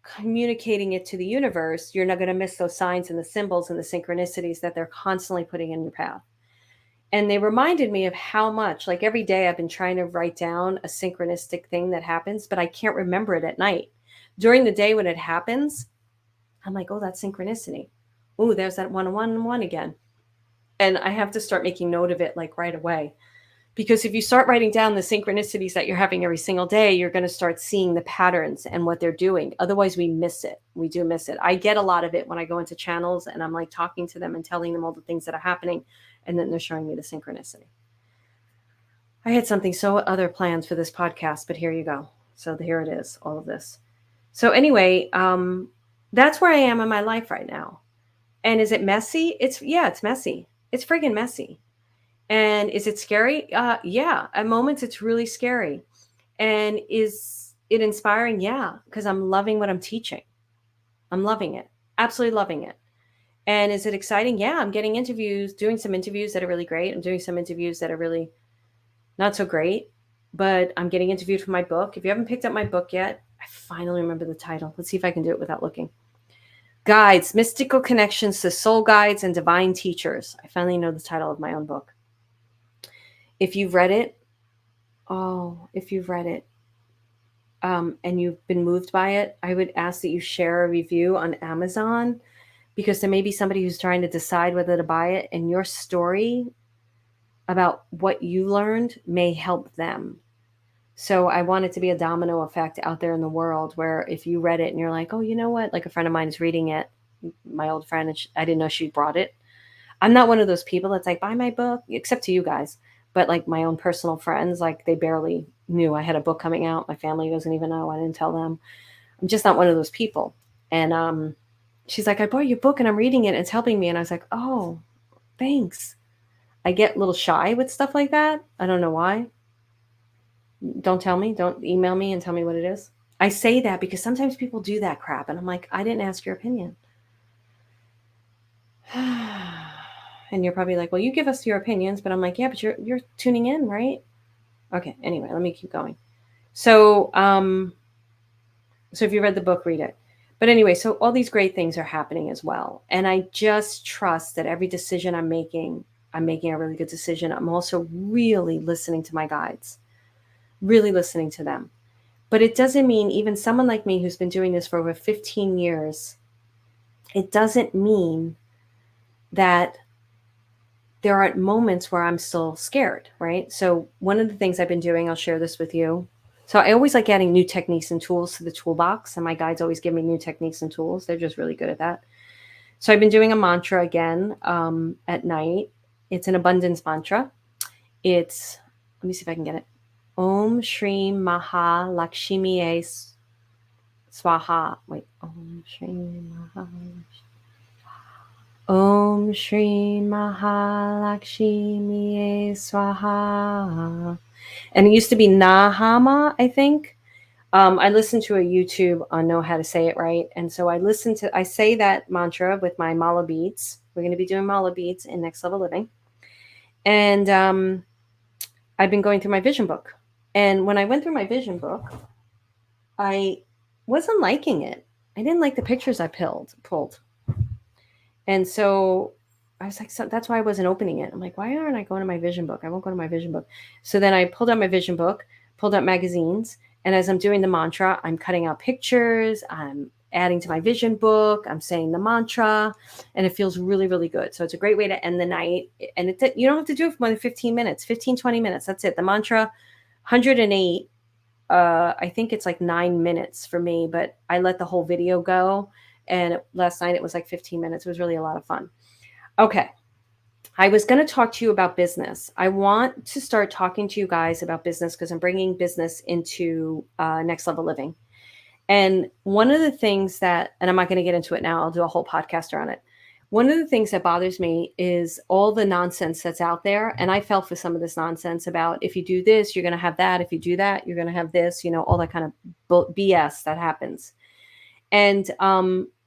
communicating it to the universe, you're not going to miss those signs and the symbols and the synchronicities that they're constantly putting in your path. And they reminded me of how much, like every day I've been trying to write down a synchronistic thing that happens, but I can't remember it at night. During the day when it happens, I'm like, oh, that's synchronicity. Oh, there's that 111 again. And I have to start making note of it like right away. Because if you start writing down the synchronicities that you're having every single day, you're going to start seeing the patterns and what they're doing. Otherwise, we miss it. We do miss it. I get a lot of it when I go into channels and I'm like talking to them and telling them all the things that are happening. And then they're showing me the synchronicity. I had something so other plans for this podcast, but here you go. So here it is, all of this. So anyway, that's where I am in my life right now. And is it messy? It's messy. It's friggin' messy. And is it scary? Yeah. At moments, it's really scary. And is it inspiring? Yeah. Because I'm loving what I'm teaching. I'm loving it. Absolutely loving it. And is it exciting? Yeah. I'm getting interviews, doing some interviews that are really great. I'm doing some interviews that are really not so great. But I'm getting interviewed for my book. If you haven't picked up my book yet, I finally remember the title. Let's see if I can do it without looking. Guides, Mystical Connections to Soul Guides and Divine Teachers. I finally know the title of my own book. If you've read it, and you've been moved by it, I would ask that you share a review on Amazon, because there may be somebody who's trying to decide whether to buy it, and your story about what you learned may help them. So I want it to be a domino effect out there in the world where if you read it and you're like, oh, you know what? Like a friend of mine is reading it, my old friend, and I didn't know she brought it. I'm not one of those people that's like, buy my book, except to you guys. But like my own personal friends, like they barely knew I had a book coming out. My family doesn't even know. I didn't tell them. I'm just not one of those people. And she's like, I bought your book and I'm reading it. And it's helping me. And I was like, oh, Thanks. I get a little shy with stuff like that. I don't know why. Don't tell me. Don't email me and tell me what it is. I say that because sometimes people do that crap, and I'm like, I didn't ask your opinion. And you're probably like, well, you give us your opinions, but I'm like, yeah, but you're tuning in, right? Okay. Anyway, let me keep going. So, so if you read the book, read it. But anyway, so all these great things are happening as well, and I just trust that every decision I'm making a really good decision. I'm also really listening to my guides, really listening to them. But it doesn't mean even someone like me who's been doing this for over 15 years, it doesn't mean that there aren't moments where I'm still scared, right? So, one of the things I've been doing, I'll share this with you. So, I always like adding new techniques and tools to the toolbox, and my guides always give me new techniques and tools. They're just really good at that. So, I've been doing a mantra again at night. It's an abundance mantra. It's, let me see if I can get it. Om Shri Maha Lakshmi Swaha. Wait, Om Shri Maha. Om Shri Mahalakshmi Swaha. And it used to be Nahama, I think. I listened to a YouTube on Know How to Say It Right. And so I say that mantra with my mala beads. We're going to be doing mala beads in Next Level Living. And I've been going through my vision book. And when I went through my vision book, I wasn't liking it. I didn't like the pictures I pulled. And so I was like, so that's why I wasn't opening it. I'm like, why aren't I going to my vision book? I won't go to my vision book. So then I pulled out my vision book, pulled out magazines. And as I'm doing the mantra, I'm cutting out pictures. I'm adding to my vision book. I'm saying the mantra. And it feels really, really good. So it's a great way to end the night. And you don't have to do it for more than 15 minutes, 15, 20 minutes. That's it. The mantra, 108. I think it's like 9 minutes for me, but I let the whole video go. And last night it was like 15 minutes. It was really a lot of fun. Okay. I was going to talk to you about business. I want to start talking to you guys about business because I'm bringing business into Next Level Living. And one of the things that, and I'm not going to get into it now, I'll do a whole podcast on it. One of the things that bothers me is all the nonsense that's out there. And I fell for some of this nonsense about if you do this, you're going to have that. If you do that, you're going to have this, all that kind of BS that happens. And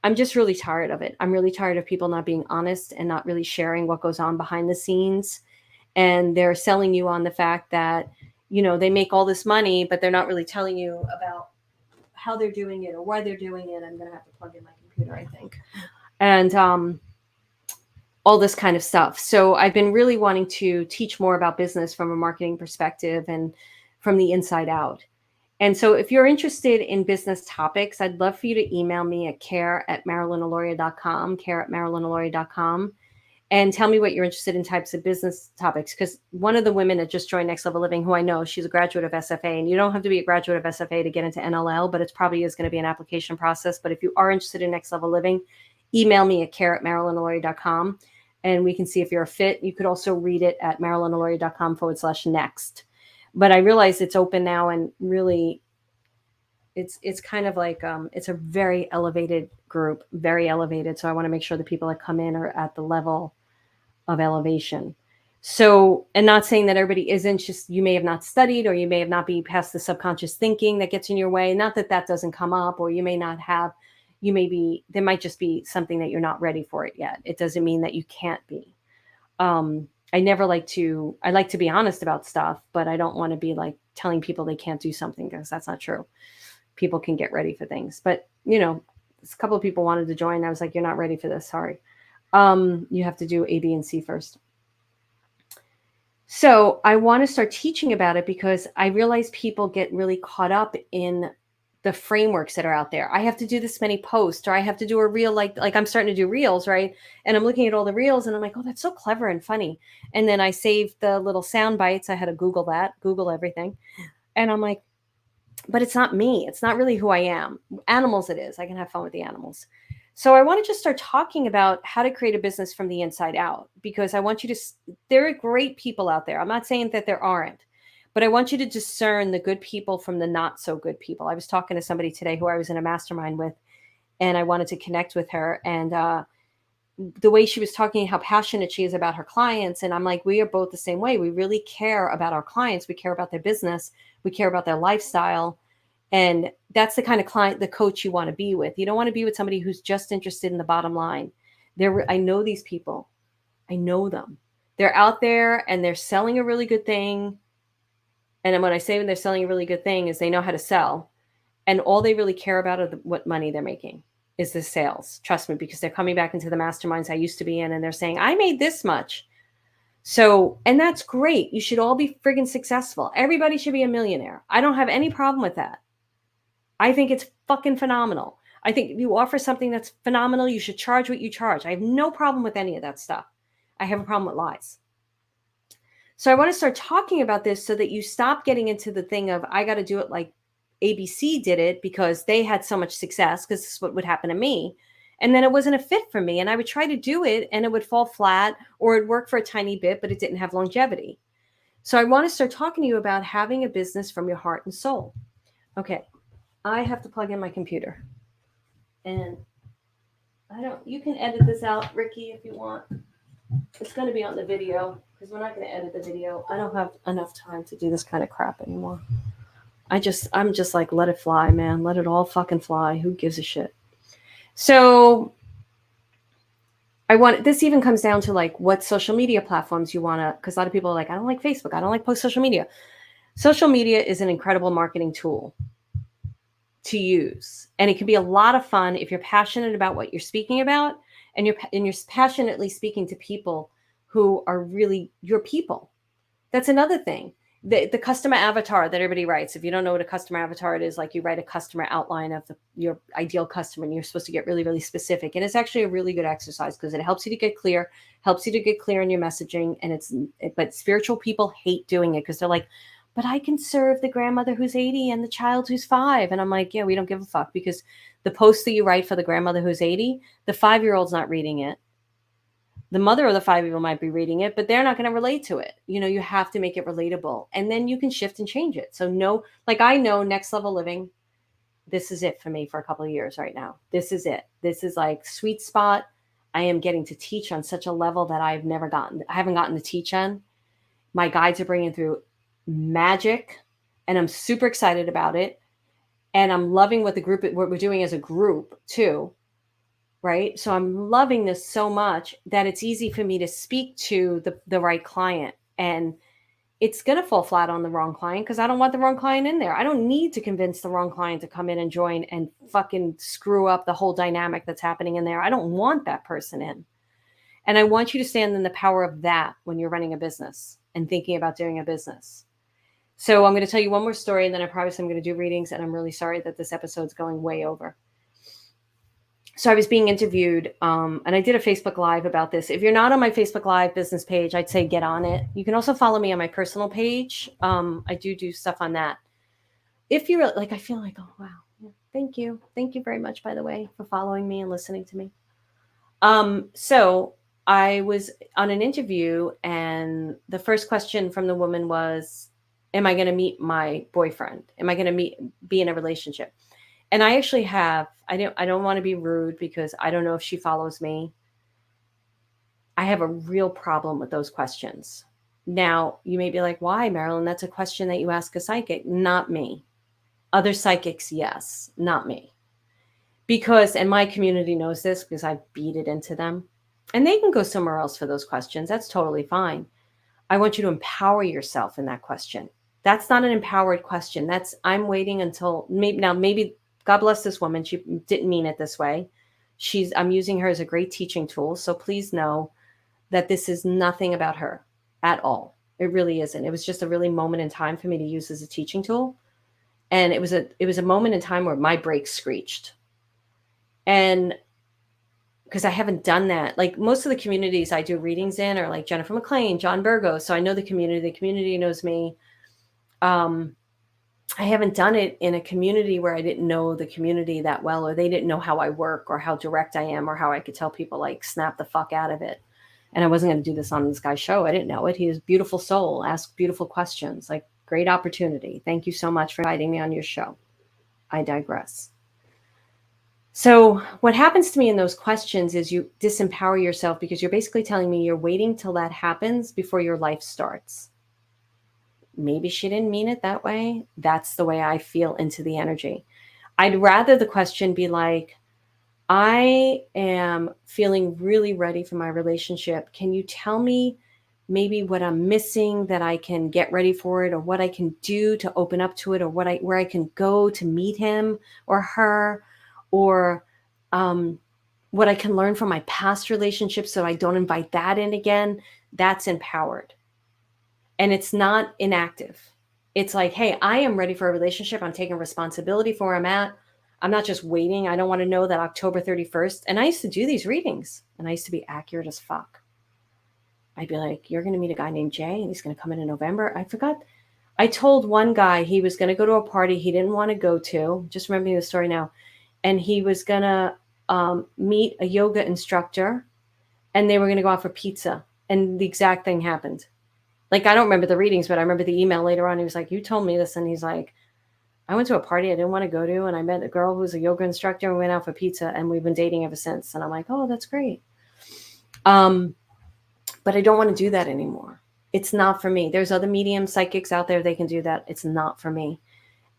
I'm just really tired of it. I'm really tired of people not being honest and not really sharing what goes on behind the scenes. And they're selling you on the fact that, they make all this money, but they're not really telling you about how they're doing it or why they're doing it. I'm going to have to plug in my computer, I think. And all this kind of stuff. So I've been really wanting to teach more about business from a marketing perspective and from the inside out. And so if you're interested in business topics, I'd love for you to email me at care@marilynalauria.com, care@marilynalauria.com, and tell me what you're interested in types of business topics. Because one of the women that just joined Next Level Living, who I know, she's a graduate of SFA, and you don't have to be a graduate of SFA to get into NLL, but it probably is going to be an application process. But if you are interested in Next Level Living, email me at care@marilynalauria.com, and we can see if you're a fit. You could also read it at marilynalauria.com/next. But I realize it's open now, and really it's kind of like it's a very elevated group, very elevated. So I want to make sure the people that come in are at the level of elevation. So, and not saying that everybody isn't, just you may have not studied or you may have not be past the subconscious thinking that gets in your way. Not that that doesn't come up, or you may not have, there might just be something that you're not ready for it yet. It doesn't mean that you can't be. I like to be honest about stuff, but I don't want to be like telling people they can't do something, because that's not true. People can get ready for things, but a couple of people wanted to join. I was like, you're not ready for this. Sorry. You have to do A, B, and C first. So I want to start teaching about it because I realize people get really caught up in the frameworks that are out there. I have to do this many posts, or I have to do a reel, like I'm starting to do reels, right? And I'm looking at all the reels and I'm like, oh, that's so clever and funny. And then I saved the little sound bites. I had to Google everything. And I'm like, but it's not me. It's not really who I am. Animals it is. I can have fun with the animals. So I want to just start talking about how to create a business from the inside out, because I want you to, there are great people out there. I'm not saying that there aren't, but I want you to discern the good people from the not so good people. I was talking to somebody today who I was in a mastermind with, and I wanted to connect with her. And the way she was talking, how passionate she is about her clients. And I'm like, we are both the same way. We really care about our clients. We care about their business. We care about their lifestyle. And that's the kind of client, the coach you want to be with. You don't want to be with somebody who's just interested in the bottom line. I know these people. I know them. They're out there and they're selling a really good thing. And when I say when they're selling a really good thing is they know how to sell. And all they really care about are what money they're making is the sales. Trust me, because they're coming back into the masterminds I used to be in and they're saying, I made this much. So, and that's great. You should all be friggin' successful. Everybody should be a millionaire. I don't have any problem with that. I think it's fucking phenomenal. I think if you offer something that's phenomenal, you should charge what you charge. I have no problem with any of that stuff. I have a problem with lies. So I want to start talking about this so that you stop getting into the thing of, I got to do it like ABC did it because they had so much success, because this is what would happen to me. And then it wasn't a fit for me. And I would try to do it and it would fall flat, or it'd work for a tiny bit, but it didn't have longevity. So I want to start talking to you about having a business from your heart and soul. Okay. I have to plug in my computer. And you can edit this out, Ricky, if you want. It's going to be on the video because we're not going to edit the video. I don't have enough time to do this kind of crap anymore. I'm just like, let it fly, man. Let it all fucking fly. Who gives a shit? So this even comes down to like what social media platforms you want to, because a lot of people are like, I don't like Facebook. I don't like post social media. Social media is an incredible marketing tool to use. And it can be a lot of fun if you're passionate about what you're speaking about and you're passionately speaking to people who are really your people. That's another thing. The customer avatar that everybody writes. If you don't know what a customer avatar it is, like you write a customer outline of your ideal customer and you're supposed to get really, really specific. And it's actually a really good exercise because it helps you to get clear, in your messaging. But spiritual people hate doing it because they're like, but I can serve the grandmother who's 80 and the child who's 5. And I'm like, yeah, we don't give a fuck, because the post that you write for the grandmother who's 80, the 5-year-old's not reading it. The mother of the 5-year-old might be reading it, but they're not going to relate to it. You have to make it relatable, and then you can shift and change it. So I know Next Level Living, this is it for me for a couple of years right now. This is it. This is like sweet spot. I am getting to teach on such a level that I haven't gotten to teach on. My guides are bringing through magic, and I'm super excited about it. And I'm loving what we're doing as a group too. Right. So I'm loving this so much that it's easy for me to speak to the right client, and it's going to fall flat on the wrong client because I don't want the wrong client in there. I don't need to convince the wrong client to come in and join and fucking screw up the whole dynamic that's happening in there. I don't want that person in. And I want you to stand in the power of that when you're running a business and thinking about doing a business. So I'm going to tell you one more story, and then I promise I'm going to do readings, and I'm really sorry that this episode's going way over. So I was being interviewed, and I did a Facebook Live about this. If you're not on my Facebook Live business page, I'd say get on it. You can also follow me on my personal page. I do stuff on that. If you're like, I feel like, oh, wow. Yeah, thank you. Thank you very much, by the way, for following me and listening to me. So I was on an interview, and the first question from the woman was, am I going to meet my boyfriend? Am I going to be in a relationship? And I actually I don't want to be rude because I don't know if she follows me. I have a real problem with those questions. Now, you may be like, why, Marilyn? That's a question that you ask a psychic. Not me. Other psychics, yes, not me. And my community knows this because I beat it into them. And they can go somewhere else for those questions. That's totally fine. I want you to empower yourself in that question. That's not an empowered question. I'm waiting until maybe God bless this woman. She didn't mean it this way. I'm using her as a great teaching tool. So please know that this is nothing about her at all. It really isn't. It was just a really moment in time for me to use as a teaching tool. And it was a moment in time where my brakes screeched. And because I haven't done that. Like most of the communities I do readings in are like Jennifer McLean, John Burgos. So I know the community. The community knows me. I haven't done it in a community where I didn't know the community that well, or they didn't know how I work or how direct I am or how I could tell people like snap the fuck out of it. And I wasn't going to do this on this guy's show. I didn't know it. He is a beautiful soul, ask beautiful questions, like great opportunity. Thank you so much for inviting me on your show. I digress. So what happens to me in those questions is you disempower yourself because you're basically telling me you're waiting till that happens before your life starts. Maybe she didn't mean it that way. That's the way I feel into the energy. I'd rather the question be like, I am feeling really ready for my relationship. Can you tell me maybe what I'm missing that I can get ready for it, or what I can do to open up to it, or where I can go to meet him or her, or what I can learn from my past relationships so I don't invite that in again? That's empowered. And it's not inactive. It's like, hey, I am ready for a relationship. I'm taking responsibility for where I'm at. I'm not just waiting. I don't want to know that October 31st. And I used to do these readings, and I used to be accurate as fuck. I'd be like, you're going to meet a guy named Jay, and he's going to come in November. I forgot. I told one guy he was going to go to a party he didn't want to go to. Just remembering the story now. And he was going to meet a yoga instructor, and they were going to go out for pizza. And the exact thing happened. Like, I don't remember the readings, but I remember the email later on. He was like, you told me this. And he's like, I went to a party I didn't want to go to, and I met a girl who was a yoga instructor, and we went out for pizza, and we've been dating ever since. And I'm like, oh, that's great. But I don't want to do that anymore. It's not for me. There's other medium psychics out there. They can do that. It's not for me.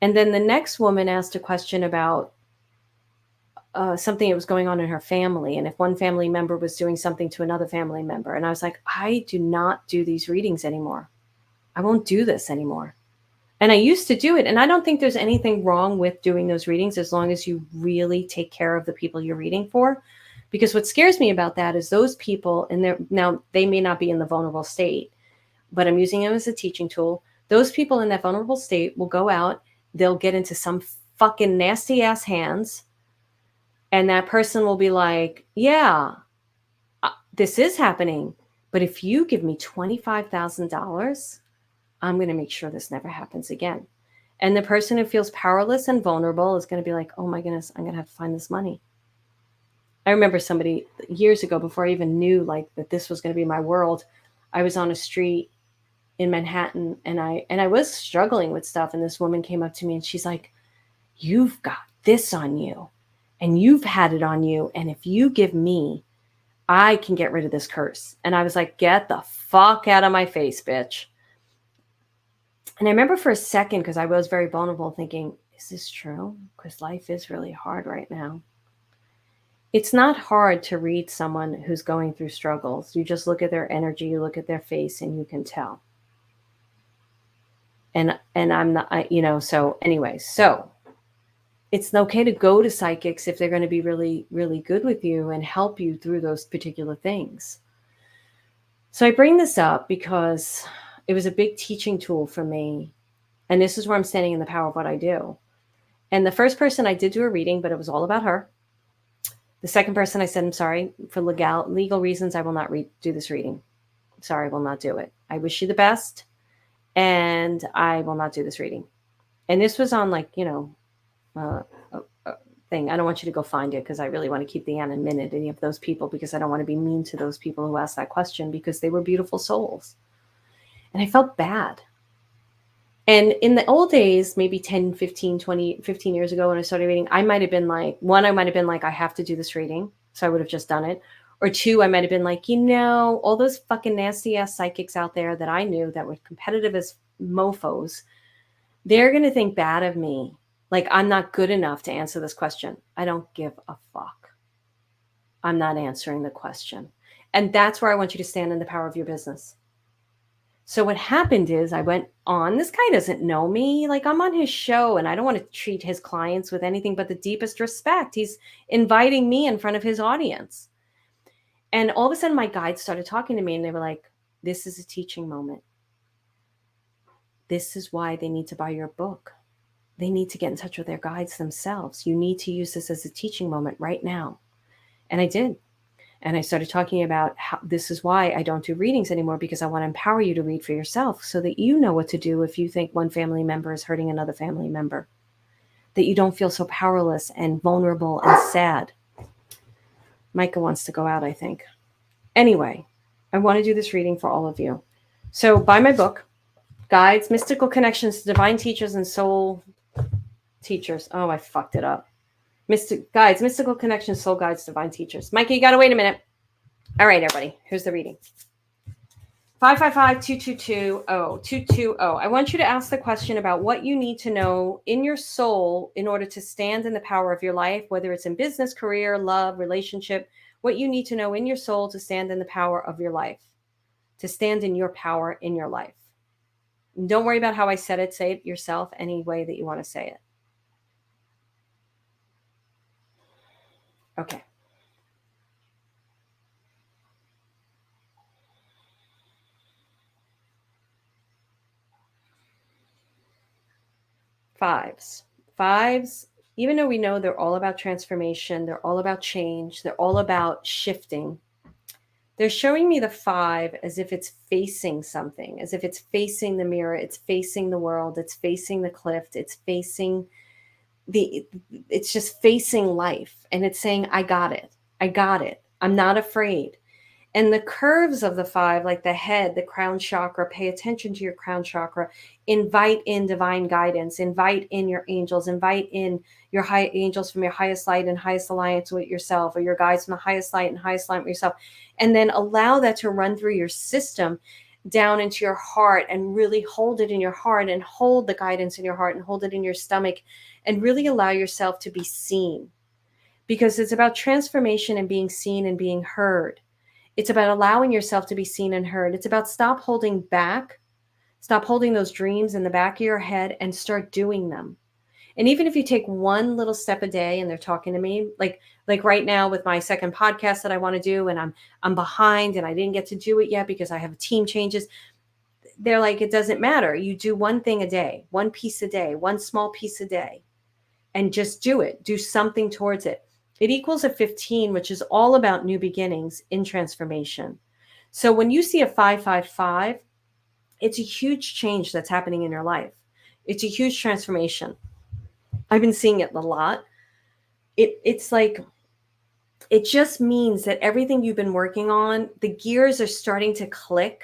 And then the next woman asked a question about something that was going on in her family, and if one family member was doing something to another family member. And I was like, I do not do these readings anymore. I won't do this anymore. And I used to do it. And I don't think there's anything wrong with doing those readings as long as you really take care of the people you're reading for. Because what scares me about that is those people, now they may not be in the vulnerable state, but I'm using them as a teaching tool. Those people in that vulnerable state will go out, they'll get into some fucking nasty ass hands. And that person will be like, yeah, this is happening. But if you give me $25,000, I'm going to make sure this never happens again. And the person who feels powerless and vulnerable is going to be like, oh my goodness, I'm going to have to find this money. I remember somebody years ago, before I even knew like that this was going to be my world, I was on a street in Manhattan, and I was struggling with stuff. And this woman came up to me, and she's like, you've got this on you, and you've had it on you. And if you give me, I can get rid of this curse. And I was like, get the fuck out of my face, bitch. And I remember for a second, because I was very vulnerable, thinking, is this true? Because life is really hard right now. It's not hard to read someone who's going through struggles. You just look at their energy, you look at their face, and you can tell. And I'm not, so anyway, so it's okay to go to psychics if they're going to be really, really good with you and help you through those particular things. So I bring this up because it was a big teaching tool for me. And this is where I'm standing in the power of what I do. And the first person I did do a reading, but it was all about her. The second person I said, I'm sorry, for legal reasons, I will not do this reading. Sorry, I will not do it. I wish you the best, and I will not do this reading. And this was on like, a thing. I don't want you to go find it because I really want to keep the anonymity of those people, because I don't want to be mean to those people who asked that question, because they were beautiful souls. And I felt bad. And in the old days, maybe 10, 15, 20, 15 years ago when I started reading, I might have been like, one, I might have been like, I have to do this reading. So I would have just done it. Or two, I might have been like, all those fucking nasty ass psychics out there that I knew that were competitive as mofos, they're going to think bad of me. Like, I'm not good enough to answer this question. I don't give a fuck. I'm not answering the question. And that's where I want you to stand in the power of your business. So what happened is I went on, this guy doesn't know me. Like, I'm on his show, and I don't want to treat his clients with anything but the deepest respect. He's inviting me in front of his audience. And all of a sudden my guides started talking to me, and they were like, this is a teaching moment. This is why they need to buy your book. They need to get in touch with their guides themselves. You need to use this as a teaching moment right now. And I did. And I started talking about how this is why I don't do readings anymore, because I want to empower you to read for yourself so that you know what to do if you think one family member is hurting another family member, that you don't feel so powerless and vulnerable and sad. Micah wants to go out, I think. Anyway, I want to do this reading for all of you. So buy my book, Guides, Mystical Connections to Divine Teachers and Soul Teachers. Oh, I fucked it up. Mystic guides, mystical connections, soul guides, divine teachers. Mikey, you got to wait a minute. All right, everybody. Here's the reading. 555-222-0220. I want you to ask the question about what you need to know in your soul in order to stand in the power of your life, whether it's in business, career, love, relationship, what you need to know in your soul to stand in the power of your life, to stand in your power in your life. And don't worry about how I said it. Say it yourself any way that you want to say it. Okay. Fives, even though we know they're all about transformation, they're all about change, they're all about shifting, they're showing me the five as if it's facing something, as if it's facing the mirror, it's facing the world, it's facing the cliff, it's facing it's just facing life. And it's saying, I got it. I got it. I'm not afraid. And the curves of the five, like the head, the crown chakra, pay attention to your crown chakra, invite in divine guidance, invite in your angels, invite in your high angels from your highest light and highest alliance with yourself, or your guides from the highest light and highest light with yourself. And then allow that to run through your system down into your heart, and really hold it in your heart, and hold the guidance in your heart, and hold it in your stomach, and really allow yourself to be seen, because it's about transformation and being seen and being heard. It's about allowing yourself to be seen and heard. It's about stop holding back, stop holding those dreams in the back of your head, and start doing them. And even if you take one little step a day, and they're talking to me, like right now with my second podcast that I want to do, and I'm behind and I didn't get to do it yet because I have team changes. They're like, it doesn't matter. You do one thing a day, one piece a day, one small piece a day, and just do it. Do something towards it. It equals a 15, which is all about new beginnings in transformation. So when you see a 555, it's a huge change that's happening in your life. It's a huge transformation. I've been seeing it a lot. It's like, it just means that everything you've been working on, the gears are starting to click,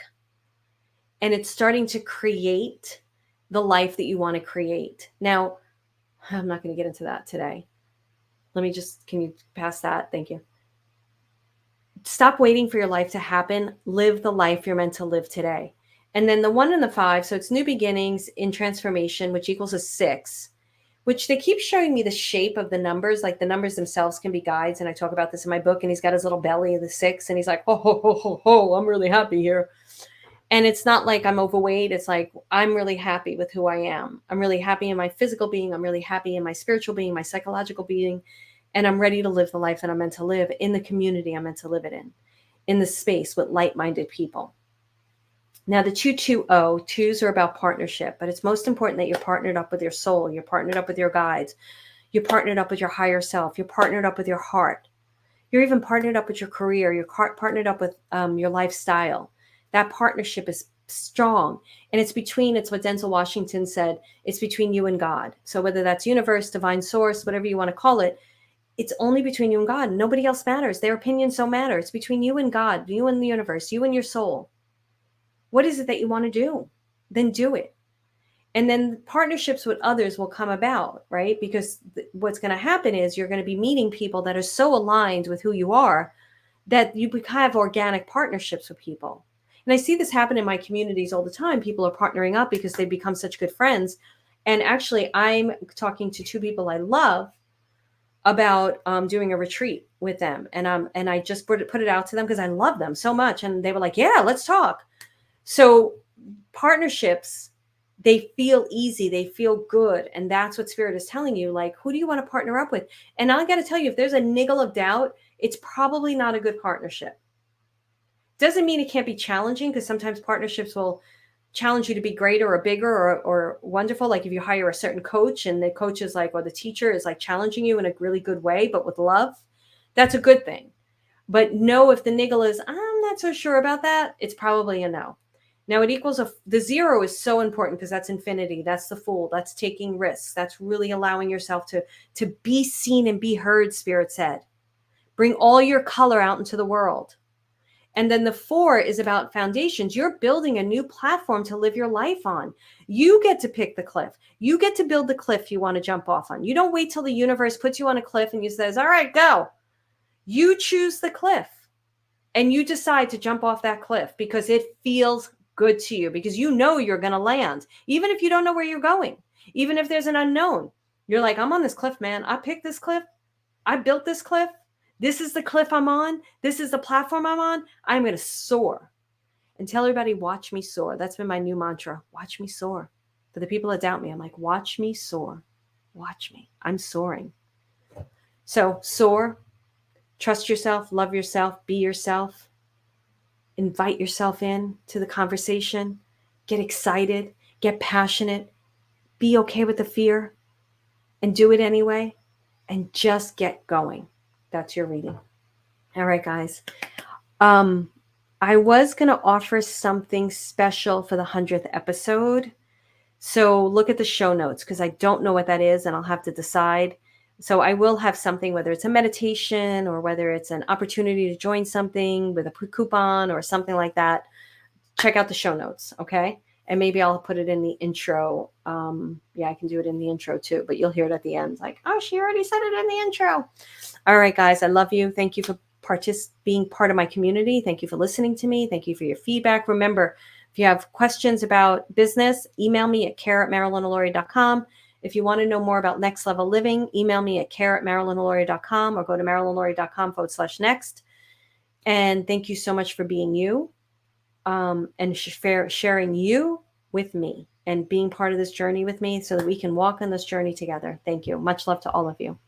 and it's starting to create the life that you want to create. Now, I'm not going to get into that today. Can you pass that? Thank you. Stop waiting for your life to happen. Live the life you're meant to live today. And then the 1 and the 5, so it's new beginnings in transformation, which equals a 6, which they keep showing me the shape of the numbers. Like the numbers themselves can be guides. And I talk about this in my book, and he's got his little belly of the 6, and he's like, ho, ho, ho, ho, ho, I'm really happy here. And it's not like I'm overweight. It's like, I'm really happy with who I am. I'm really happy in my physical being. I'm really happy in my spiritual being, my psychological being. And I'm ready to live the life that I'm meant to live in the community I'm meant to live it in the space with like-minded people. Now, the 220, twos are about partnership, but it's most important that you're partnered up with your soul. You're partnered up with your guides. You're partnered up with your higher self. You're partnered up with your heart. You're even partnered up with your career. You're partnered up with your lifestyle. That partnership is strong. And it's what Denzel Washington said, it's between you and God. So whether that's universe, divine source, whatever you want to call it, it's only between you and God. Nobody else matters. Their opinions don't matter. It's between you and God, you and the universe, you and your soul. What is it that you want to do? Then do it. And then partnerships with others will come about, right? Because what's going to happen is you're going to be meeting people that are so aligned with who you are that you have organic partnerships with people. And I see this happen in my communities all the time. People are partnering up because they become such good friends. And actually, I'm talking to 2 people I love about doing a retreat with them. And I just put it out to them because I love them so much. And they were like, yeah, let's talk. So partnerships, they feel easy, they feel good. And that's what Spirit is telling you. Like, who do you want to partner up with? And I got to tell you, if there's a niggle of doubt, it's probably not a good partnership. Doesn't mean it can't be challenging, because sometimes partnerships will challenge you to be greater or bigger or wonderful. Like if you hire a certain coach and the coach is like, or the teacher is like challenging you in a really good way, but with love, that's a good thing. But no, if the niggle is, I'm not so sure about that, it's probably a no. Now it equals the 0 is so important because that's infinity. That's the Fool. That's taking risks. That's really allowing yourself to be seen and be heard, Spirit said. Bring all your color out into the world. And then the 4 is about foundations. You're building a new platform to live your life on. You get to pick the cliff. You get to build the cliff you want to jump off on. You don't wait till the universe puts you on a cliff and you says, all right, go. You choose the cliff and you decide to jump off that cliff because it feels good to you, because you know you're going to land, even if you don't know where you're going, even if there's an unknown. You're like, I'm on this cliff, man. I picked this cliff. I built this cliff. This is the cliff I'm on. This is the platform I'm on. I'm going to soar. And tell everybody, watch me soar. That's been my new mantra. Watch me soar. For the people that doubt me, I'm like, watch me soar. Watch me. I'm soaring. So soar. Trust yourself. Love yourself. Be yourself. Invite yourself in to the conversation. Get excited. Get passionate. Be okay with the fear. And do it anyway. And just get going. That's your reading. All right, guys. I was going to offer something special for the 100th episode. So look at the show notes, because I don't know what that is and I'll have to decide. So I will have something, whether it's a meditation or whether it's an opportunity to join something with a coupon or something like that. Check out the show notes, okay? And maybe I'll put it in the intro. Yeah, I can do it in the intro too, but you'll hear it at the end. Like, oh, she already said it in the intro. All right, guys, I love you. Thank you for being part of my community. Thank you for listening to me. Thank you for your feedback. Remember, if you have questions about business, email me at care@marilynalauria.com. If you want to know more about Next Level Living, email me at care@marilynalauria.com or go to marilynalauria.com/next. And thank you so much for being you, and sharing you with me and being part of this journey with me so that we can walk on this journey together. Thank you. Much love to all of you.